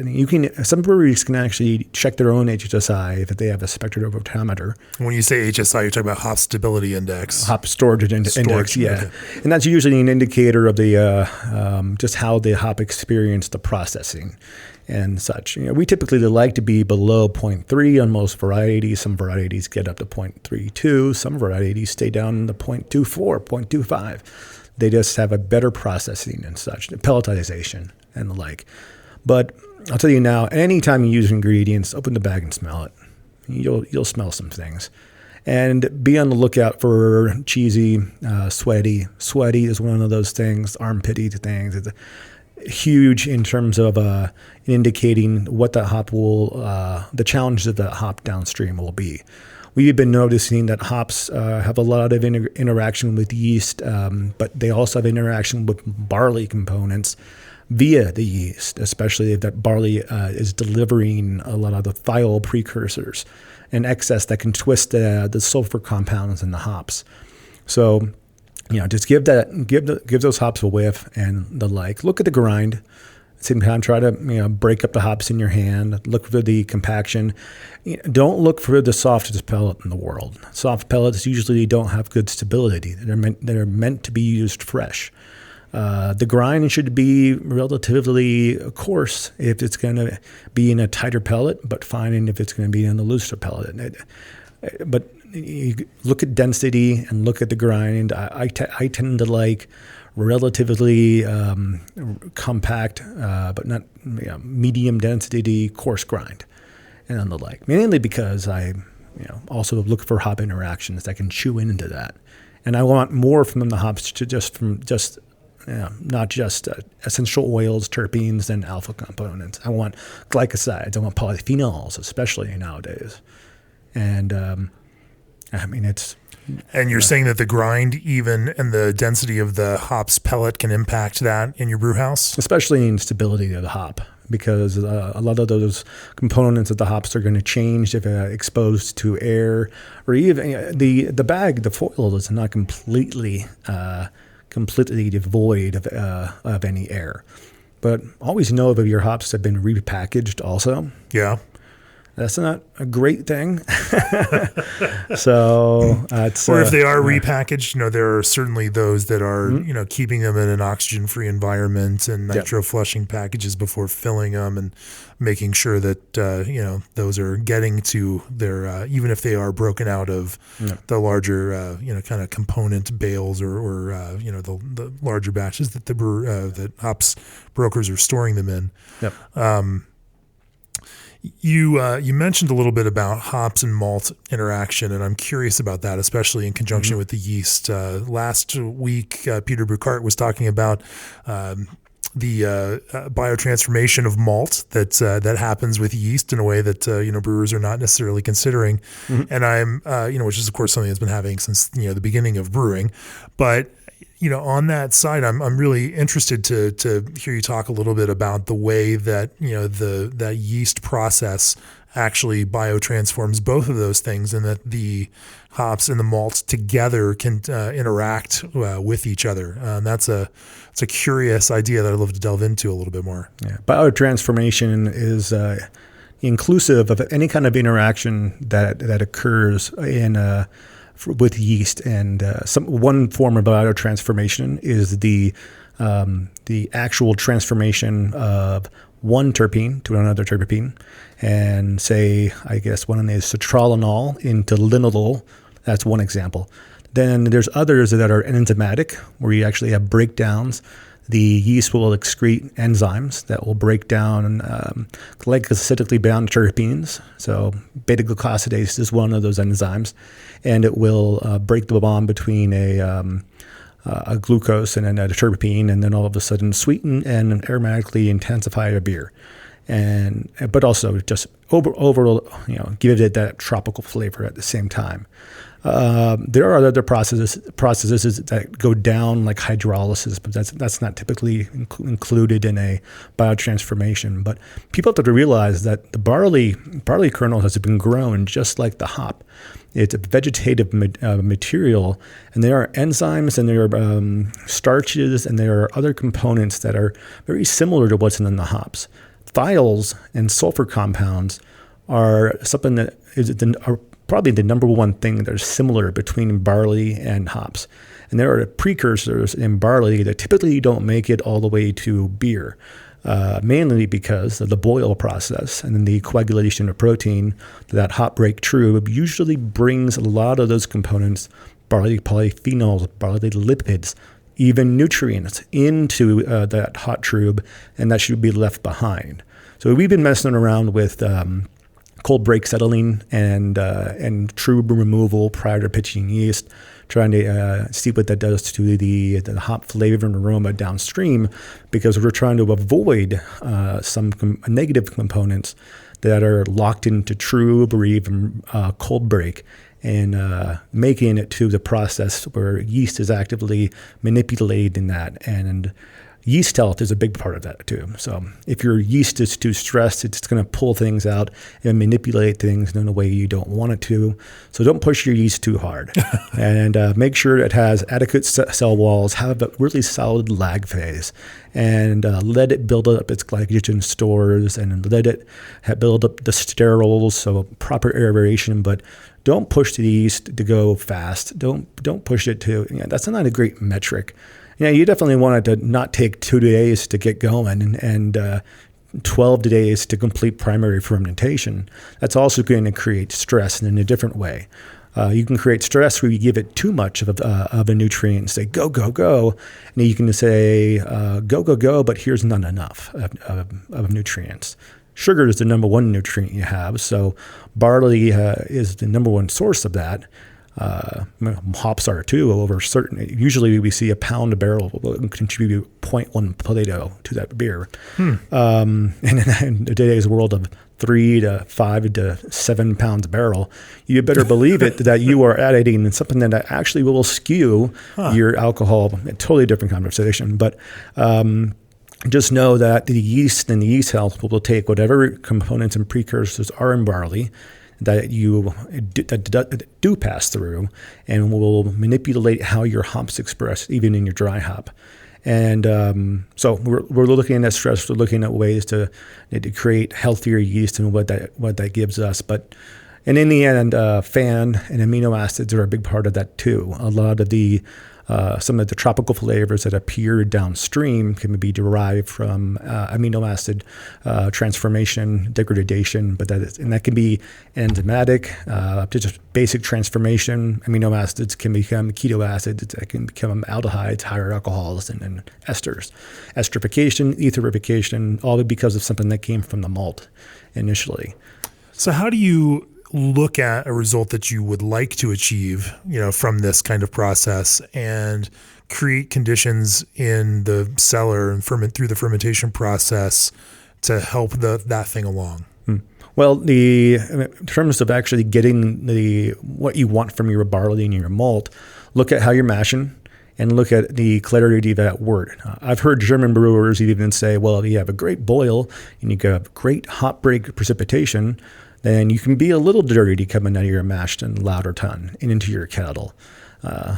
some breweries can actually check their own HSI if they have a spectrophotometer. When you say HSI, you're talking about hop stability index. Hop storage index, yeah. Okay. And that's usually an indicator of the just how the hop experienced the processing and such. We typically like to be below 0.3 on most varieties. Some varieties get up to 0.32. Some varieties stay down in the 0.24, 0.25. They just have a better processing and such, pelletization and the like. But I'll tell you now, anytime you use ingredients, open the bag and smell it. You'll smell some things. And be on the lookout for cheesy, sweaty. Sweaty is one of those things, armpity things. It's huge in terms of indicating what that hop will, the challenges of that hop downstream will be. We've been noticing that hops have a lot of interaction with yeast, but they also have interaction with barley components via the yeast, especially if that barley is delivering a lot of the thiol precursors and excess that can twist the sulfur compounds in the hops. So, just give those hops a whiff and the like. Look at the grind. Same time, try to break up the hops in your hand. Look for the compaction. Don't look for the softest pellet in the world. Soft pellets usually don't have good stability. They're meant to be used fresh. The grind should be relatively coarse if it's going to be in a tighter pellet, but fine if it's going to be in a looser pellet. But you look at density and look at the grind. I tend to like relatively compact, but not medium density, coarse grind, and on the like. Mainly because I also look for hop interactions that can chew into that, and I want more from the hops not just essential oils, terpenes, and alpha components. I want glycosides. I want polyphenols, especially nowadays. And it's. And you're saying that the grind even and the density of the hops pellet can impact that in your brew house? Especially in stability of the hop, because a lot of those components of the hops are going to change if exposed to air, or even the bag, the foil is not completely devoid of any air. But always know if your hops have been repackaged also. Yeah. That's not a great thing. So it's, or if they are repackaged, there are certainly those that are, keeping them in an oxygen-free environment and nitro flushing packages before filling them and making sure that, those are getting to their, even if they are broken out of the larger, kind of component bales or the larger batches that that hops brokers are storing them in. Yep. You mentioned a little bit about hops and malt interaction, and I'm curious about that, especially in conjunction with the yeast. Last week, Peter Buchart was talking about the biotransformation of malt that happens with yeast in a way that brewers are not necessarily considering, and I'm which is of course something that's been happening since the beginning of brewing, but. On that side, I'm really interested to hear you talk a little bit about the way that that yeast process actually biotransforms both of those things, and that the hops and the malts together can interact with each other. It's a curious idea that I'd love to delve into a little bit more. Yeah. Biotransformation is inclusive of any kind of interaction that occurs with yeast, and one form of biotransformation is the actual transformation of one terpene to another terpene, and say, I guess one is citrallinol into linalool. That's one example. Then there's others that are enzymatic, where you actually have breakdowns. The yeast will excrete enzymes that will break down glycosylatically bound terpenes. So beta-glucosidase is one of those enzymes, and it will break the bond between a glucose and a terpene, and then all of a sudden sweeten and aromatically intensify a beer, but also just overall give it that tropical flavor at the same time. There are other processes that go down, like hydrolysis, but that's not typically included in a biotransformation. But people have to realize that the barley kernel has been grown just like the hop. It's a vegetative material, and there are enzymes and there are starches and there are other components that are very similar to what's in the hops. Thiols and sulfur compounds are something that are probably the number one thing that's similar between barley and hops. And there are precursors in barley that typically don't make it all the way to beer, mainly because of the boil process and then the coagulation of protein. That hop break trube usually brings a lot of those components, barley polyphenols, barley lipids, even nutrients into that hot trube, and that should be left behind. So we've been messing around with cold break settling and true removal prior to pitching yeast, trying to see what that does to the hop flavor and aroma downstream, because we're trying to avoid some negative components that are locked into true or even cold break, and making it to the process where yeast is actively manipulating that. And yeast health is a big part of that too. So if your yeast is too stressed, it's going to pull things out and manipulate things in a way you don't want it to. So don't push your yeast too hard. And make sure it has adequate cell walls, have a really solid lag phase, and let it build up its glycogen stores, and let it build up the sterols, so proper aeration. But don't push the yeast to go fast. Don't push it to, that's not a great metric. You definitely want it to not take 2 days to get going and 12 days to complete primary fermentation. That's also going to create stress in a different way. You can create stress where you give it too much of a nutrient, say go, go, go. And you can say go, go, go, but here's not enough of nutrients. Sugar is the number one nutrient you have, so barley is the number one source of that. Hops are too. Usually we see a pound a barrel will contribute 0.1 Plato to that beer. And in today's world of 3 to 5 to 7 pounds a barrel, you better believe it that you are adding something that actually will skew your alcohol. A totally different conversation, but just know that the yeast and the yeast health will take whatever components and precursors are in barley that you do pass through, and will manipulate how your hops express even in your dry hop. And so we're looking at stress. We're looking at ways to create healthier yeast and what that gives us. And in the end, FAN and amino acids are a big part of that too. A lot of the some of the tropical flavors that appear downstream can be derived from amino acid transformation, degradation, that can be enzymatic, to just basic transformation. Amino acids can become keto acids, that can become aldehydes, higher alcohols, and esters. Esterification, etherification, all because of something that came from the malt initially. So how do you look at a result that you would like to achieve, from this kind of process, and create conditions in the cellar and ferment through the fermentation process to help that thing along? Well, in terms of actually getting what you want from your barley and your malt, look at how you're mashing and look at the clarity of that wort. I've heard German brewers even say, well, if you have a great boil and you have great hop break precipitation, then you can be a little dirty coming out of your mashed and lauter tun and into your kettle.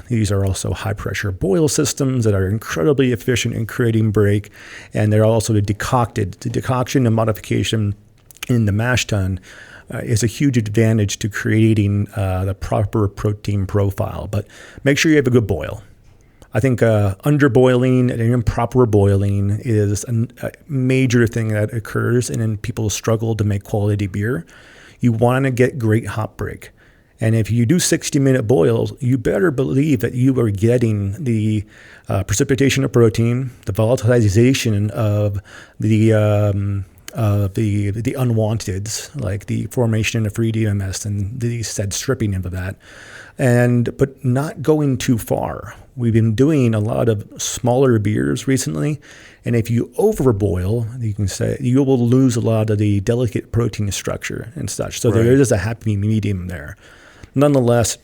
These are also high-pressure boil systems that are incredibly efficient in creating break, and they're also decocted. The decoction and modification in the mash tun is a huge advantage to creating the proper protein profile. But make sure you have a good boil. I think underboiling and improper boiling is a major thing that occurs, and then people struggle to make quality beer. You want to get great hop break. And if you do 60-minute boils, you better believe that you are getting the precipitation of protein, the volatilization of the unwanteds, like the formation of free DMS and the said stripping of that, but not going too far. We've been doing a lot of smaller beers recently, and if you overboil, you can say you will lose a lot of the delicate protein structure and such. So There is a happy medium there. Nonetheless,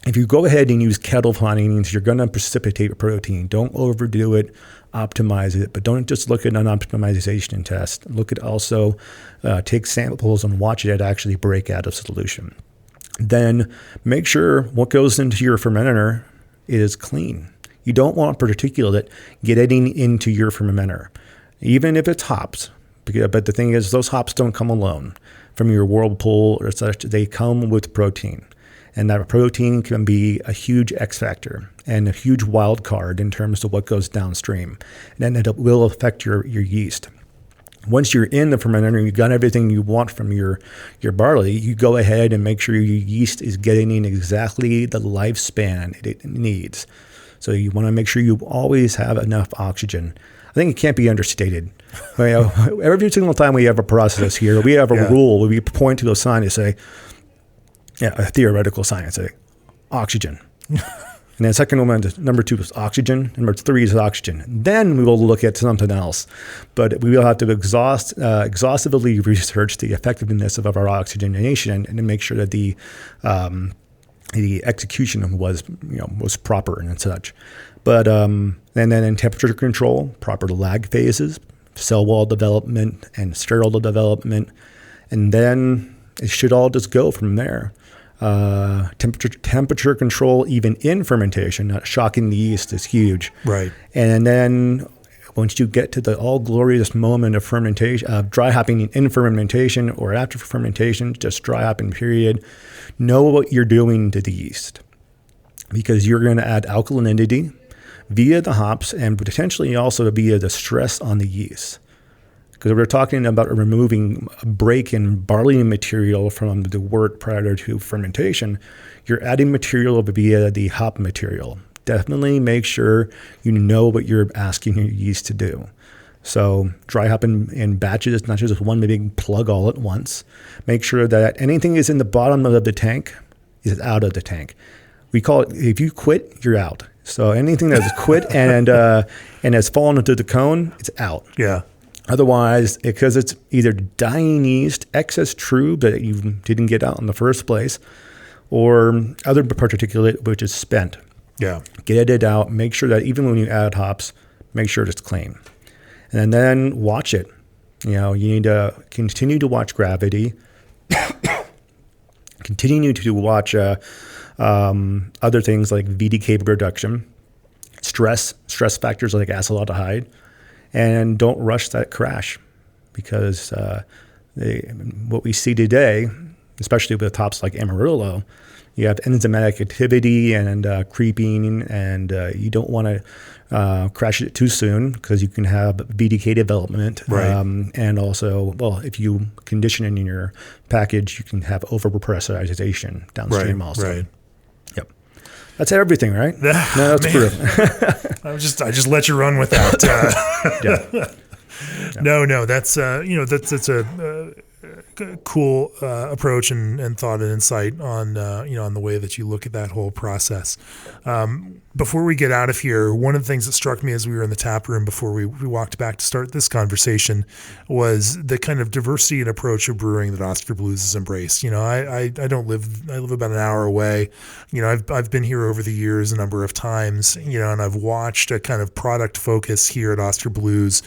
if you go ahead and use kettle findings, you're going to precipitate protein. Don't overdo it. Optimize it, but don't just look at an optimization test. Look at also take samples and watch it actually break out of solution. Then make sure what goes into your fermenter is clean. You don't want particulate getting into your fermenter, even if it's hops. But the thing is, those hops don't come alone from your whirlpool or such. They come with protein. And that protein can be a huge X factor and a huge wild card in terms of what goes downstream. And then it will affect your yeast. Once you're in the fermenter and you've got everything you want from your barley, you go ahead and make sure your yeast is getting in exactly the lifespan it needs. So you want to make sure you always have enough oxygen. think it can't be understated. Every single time we have a process here, we have a rule where we point to a sign and say, a theoretical sign and say, oxygen. And then second one, number 2 is oxygen. Number 3 is oxygen. Then we will look at something else. But we will have to exhaustively research the effectiveness of our oxygenation and to make sure that the execution was proper and such. But and then in temperature control, proper lag phases, cell wall development and sterile development, and then it should all just go from there. Temperature control, even in fermentation, not shocking the yeast, is huge. Right. And then once you get to the all glorious moment of fermentation, dry hopping in fermentation or after fermentation, just dry hopping period, know what you're doing to the yeast, because you're going to add alkalinity via the hops and potentially also via the stress on the yeast. Because we're talking about removing a break in barley material from the wort prior to fermentation, you're adding material via the hop material. Definitely make sure you know what you're asking your yeast to do. So dry hop in batches, not just one big plug all at once. Make sure that anything is in the bottom of the tank is out of the tank. We call it, if you quit, you're out. So anything that's quit and has fallen into the cone, it's out. Yeah. Otherwise, because it's either dying yeast, excess trub that you didn't get out in the first place, or other particulate which is spent. Yeah. Get it out. Make sure that even when you add hops, make sure it's clean. And then watch it. You need to continue to watch gravity, continue to watch other things like VDK reduction, stress factors like acetaldehyde, and don't rush that crash, because what we see today, especially with hops like Amarillo, you have enzymatic activity and creeping, and you don't want to crash it too soon because you can have VDK development. Right. And also, if you condition it in your package, you can have overpressurization downstream also. Right. Yep. That's everything, right? No, that's proof. I just let you run with that. Yeah. No, that's that's a cool approach and thought and insight on on the way that you look at that whole process. Before we get out of here, one of the things that struck me as we were in the tap room before we walked back to start this conversation was the kind of diversity and approach of brewing that Oskar Blues has embraced. I live about an hour away. I've been here over the years a number of times, and I've watched a kind of product focus here at Oskar Blues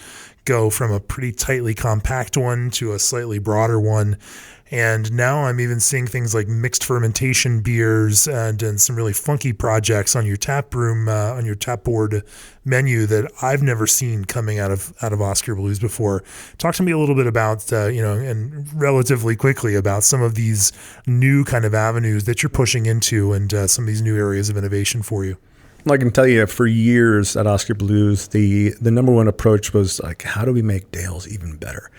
go from a pretty tightly compact one to a slightly broader one. And now I'm even seeing things like mixed fermentation beers and some really funky projects on your tap room, on your tap board menu that I've never seen coming out of Oskar Blues before. Talk to me a little bit about, and relatively quickly about some of these new kind of avenues that you're pushing into and some of these new areas of innovation for you. I can tell you, for years at Oskar Blues, the number one approach was like, how do we make Dale's even better,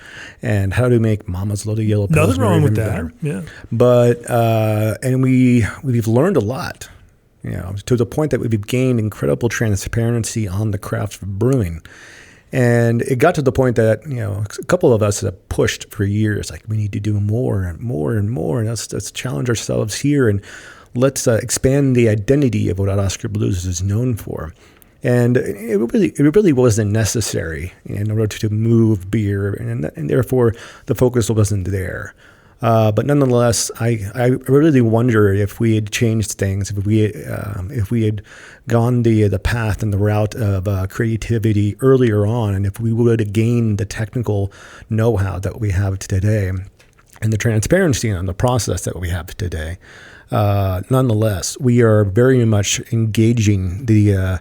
and how do we make Mama's Little Yellow Pilsner Nothing wrong with that. Better? Yeah, but and we've learned a lot, to the point that we've gained incredible transparency on the craft of brewing, and it got to the point that a couple of us have pushed for years, like we need to do more and more and more, and let's challenge ourselves here and let's expand the identity of what Oskar Blues is known for. And it really wasn't necessary in order to move beer, and therefore the focus wasn't there. But nonetheless, I really wonder if we had changed things, if we had gone the path and the route of creativity earlier on, and if we would have gained the technical know-how that we have today and the transparency on the process that we have today. Nonetheless, we are very much engaging the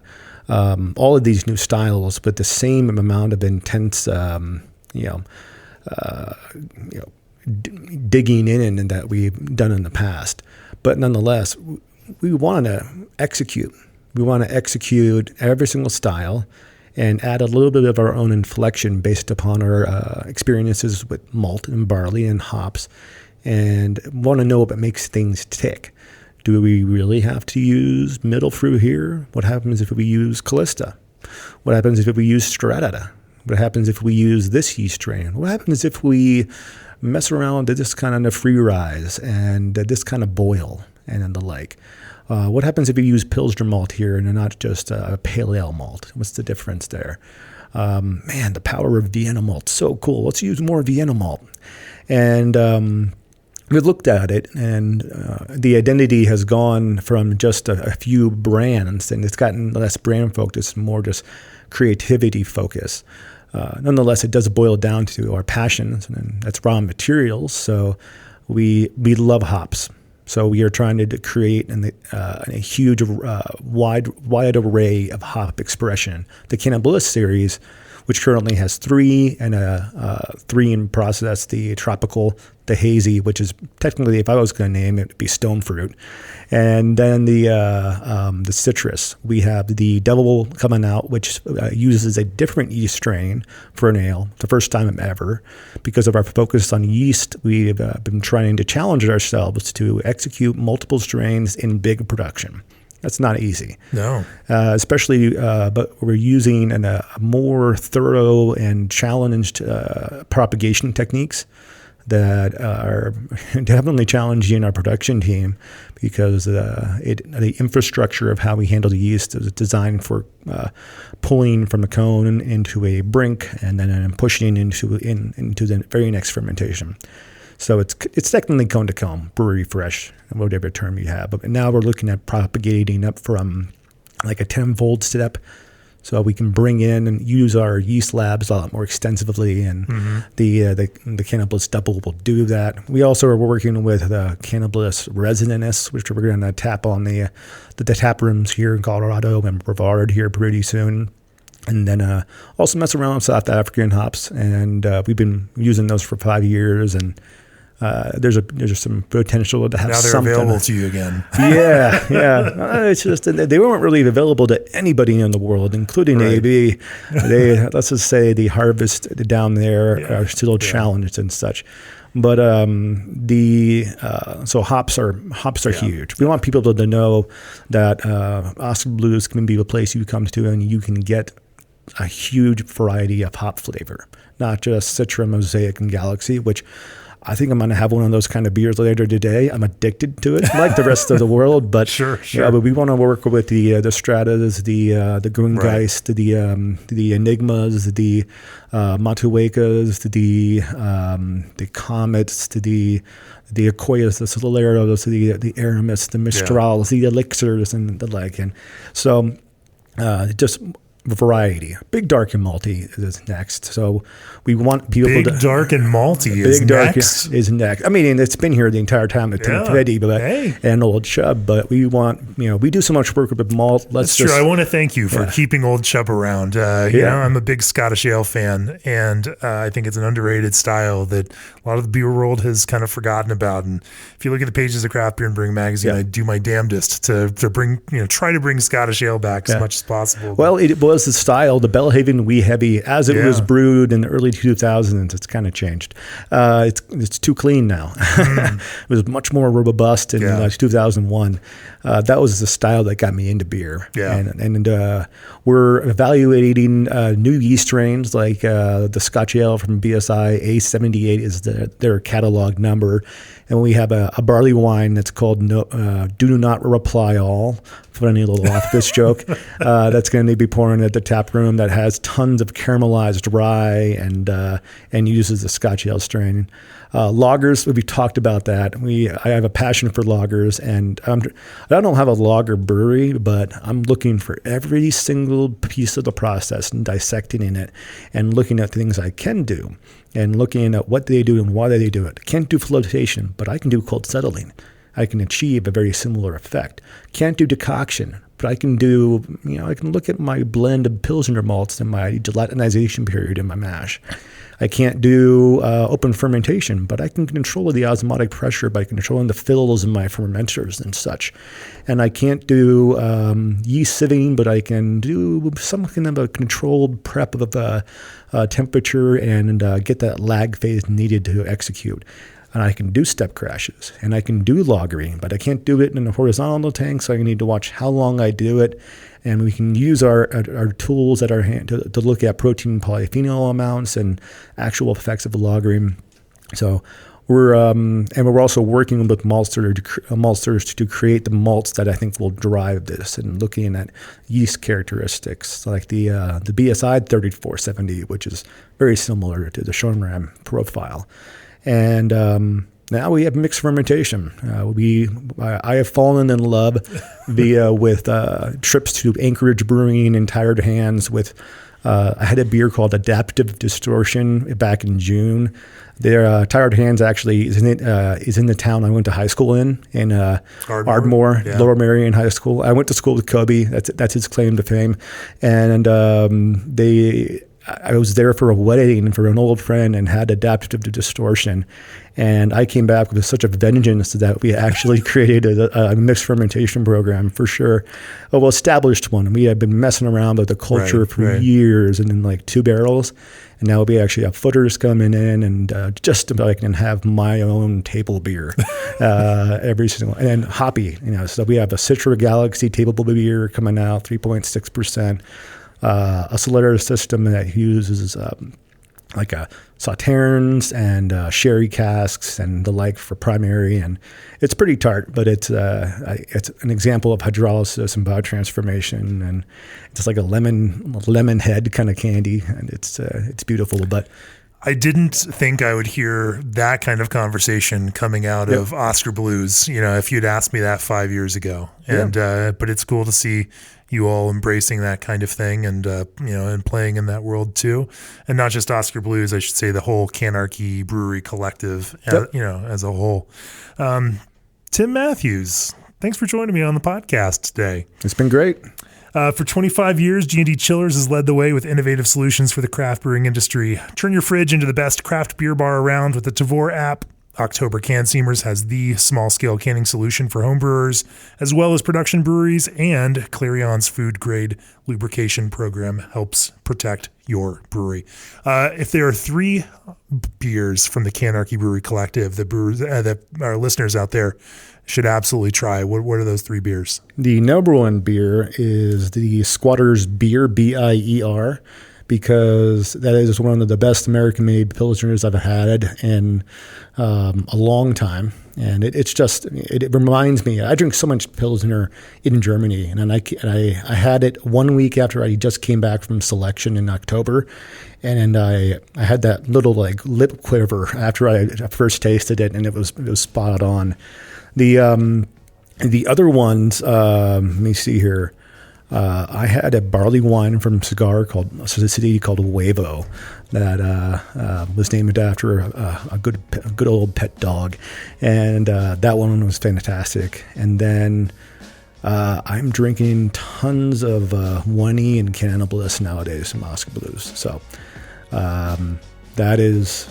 all of these new styles with the same amount of intense, digging in that we've done in the past. But nonetheless, we want to execute. We want to execute every single style and add a little bit of our own inflection based upon our experiences with malt and barley and hops, and want to know what makes things tick. Do we really have to use middle fruit here? What happens if we use Callista? What happens if we use Strata? What happens if we use this yeast strain? What happens if we mess around with this kind of free rise and this kind of boil and the like? What happens if you use Pilsner malt here and not just a pale ale malt? What's the difference there? Man, the power of Vienna malt, so cool. Let's use more Vienna malt. And we looked at it, and the identity has gone from just a few brands, and it's gotten less brand focused, more just creativity focus. Nonetheless, it does boil down to our passions, and that's raw materials. So we love hops. So we are trying to create a huge, wide array of hop expression. The Canarchy series, which currently has 3 and a 3 in process, the tropical, the hazy, which is technically, if I was going to name it, it'd be stone fruit. And then the citrus. We have the double coming out, which uses a different yeast strain for an ale, the first time ever. Because of our focus on yeast, we've been trying to challenge ourselves to execute multiple strains in big production. That's not easy. No. Especially, but we're using a more thorough and challenged propagation techniques that are definitely challenging our production team, because the infrastructure of how we handle the yeast is designed for pulling from a cone into a brink and then pushing into the very next fermentation. So it's technically cone to cone, brewery fresh, whatever term you have. But now we're looking at propagating up from like a 10-fold step, so we can bring in and use our yeast labs a lot more extensively, and the Cannabis Double will do that. We also are working with the Cannabis Residence, which we're going to tap on the tap rooms here in Colorado and Brevard here pretty soon. And then also mess around with South African hops, and we've been using those for 5 years, and there's some potential to have now they're something available to you again. Yeah. It's just they weren't really available to anybody in the world, including AB. Let's just say the harvest down there are still challenged and such. But so hops are huge. We want people to know that Oskar Blues can be a place you come to and you can get a huge variety of hop flavor, not just Citra, Mosaic, and Galaxy, which I think I'm going to have one of those kind of beers later today. I'm addicted to it, like the rest of the world. But sure. Yeah, but we want to work with the Stratas, the Grungeist, the Enigmas, the Matuekas, the Comets, the Akoyas, the Soleros, the Aramis, the Mistrals, the Elixirs, and the like. And so just variety. Big, dark, and malty is next. So we want people Big, dark, and malty is next. Is next. I mean, it's been here the entire time with Tim Petty and Old Chub, but we want, we do so much work with malt. That's true. I want to thank you for keeping Old Chub around. You know, I'm a big Scottish ale fan, and I think it's an underrated style that a lot of the beer world has kind of forgotten about. And if you look at the pages of Craft Beer and Brewing magazine, I do my damnedest to bring, try to bring Scottish ale back as much as possible. Well, it was the style, the Bellhaven Wee Heavy, as it was brewed in the early 2000s. It's kind of changed. It's too clean now. It was much more robust in 2001. That was the style that got me into beer. Yeah. And we're evaluating new yeast strains like the Scotch Ale from BSI. A78 is their catalog number. And we have a barley wine that's called Do Not Reply All. Funny little off this joke. That's going to be pouring at the tap room, that has tons of caramelized rye and uses the Scotch Ale strain. Lagers, we've talked about that. I have a passion for lagers, and I don't have a lager brewery, but I'm looking for every single piece of the process and dissecting in it and looking at things I can do and looking at what they do and why they do it. Can't do flotation, but I can do cold settling. I can achieve a very similar effect. Can't do decoction, but I can do, I can look at my blend of Pilsner malts and my gelatinization period in my mash. I can't do open fermentation, but I can control the osmotic pressure by controlling the fills in my fermenters and such. And I can't do yeast sieving, but I can do some kind of a controlled prep of temperature and get that lag phase needed to execute. and I can do step crashes, and I can do lagering, but I can't do it in a horizontal tank, so I need to watch how long I do it. And we can use our tools at our hand to look at protein and polyphenol amounts and actual effects of the lagering. So we're also working with maltsters to create the malts that I think will drive this, and looking at yeast characteristics like the BSI 3470, which is very similar to the Schonram profile. And now we have mixed fermentation. I have fallen in love with trips to Anchorage Brewing and Tired Hands with. I had a beer called Adaptive Distortion back in June. Their Tired Hands actually is in the town I went to high school in Ardmore, yeah. Lower Merion High School. I went to school with Kobe. That's his claim to fame, and I was there for a wedding for an old friend and had Adaptive Distortion. And I came back with such a vengeance that we actually created a mixed fermentation program for sure. Well, established one. We had been messing around with the culture for years, and in like 2 barrels. And now we actually have footers coming in, and just so I can have my own table beer every single, and then hoppy. So we have a Citra Galaxy table beer coming out, 3.6%. A Solera system that uses like sauternes and sherry casks and the like for primary, and it's pretty tart, but it's an example of hydrolysis and biotransformation, and it's like a lemon head kind of candy, and it's beautiful. But I didn't think I would hear that kind of conversation coming out of Oskar Blues, if you'd asked me that 5 years ago. And but it's cool to see you all embracing that kind of thing, and and playing in that world too, and not just Oskar Blues. I should say the whole Canarchy Brewery Collective, as a whole. Tim Matthews, thanks for joining me on the podcast today. It's been great. For 25 years, G&D Chillers has led the way with innovative solutions for the craft brewing industry. Turn your fridge into the best craft beer bar around with the Tavour app. October Can Seamers has the small-scale canning solution for home brewers, as well as production breweries, and Clarion's food-grade lubrication program helps protect your brewery. If there are 3 beers from the Canarchy Brewery Collective that our listeners out there should absolutely try, what are those 3 beers? The number 1 beer is the Squatter's Beer, BIER, because that is one of the best American-made Pilsners I've had in a long time. And it reminds me, I drink so much Pilsner in Germany, and I had it 1 week after I just came back from selection in October, and I had that little like lip quiver after I first tasted it, and it was spot on. The other ones, let me see here. I had a barley wine from cigar called Huevo that was named after a good old pet dog, and that one was fantastic. And then I'm drinking tons of One-E and Cannibalist nowadays from Oskar Blues. So that is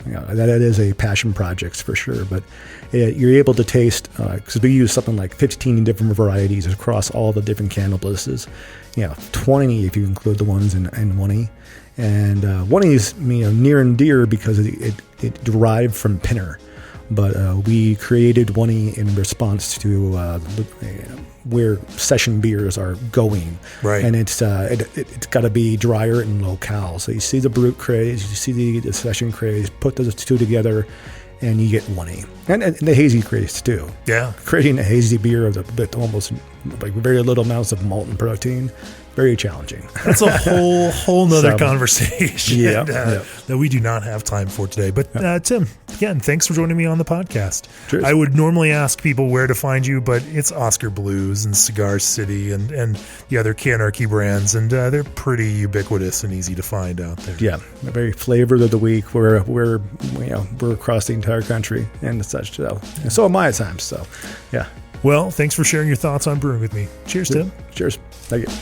that is a passion project for sure. But you're able to taste, because we use something like 15 different varieties across all the different Cannabalists, 20 if you include the ones in One-E. And One-E is near and dear because it derived from Pinner. But we created One-E in response to where session beers are going, right? And it's got to be drier and low-cal. So you see the brute craze, you see the session craze, put those 2 together, and you get One-E. And the hazy craze too. Yeah, creating a hazy beer with almost like very little amounts of malt and protein. Very challenging. That's a whole nother conversation that we do not have time for today. But Tim, again, thanks for joining me on the podcast. Cheers. I would normally ask people where to find you, but it's Oskar Blues and Cigar City and the other Canarchy brands, and they're pretty ubiquitous and easy to find out there. Yeah, very flavor of the week. We're across the entire country and such. And so am I at times. So, yeah. Well, thanks for sharing your thoughts on brewing with me. Cheers, Tim. Cheers. Thank you.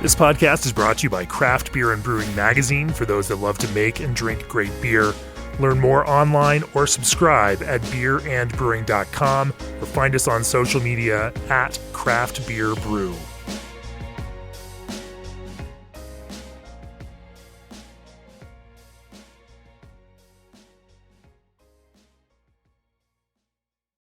This podcast is brought to you by Craft Beer and Brewing Magazine for those that love to make and drink great beer. Learn more online or subscribe at beerandbrewing.com or find us on social media at Craft Beer Brew.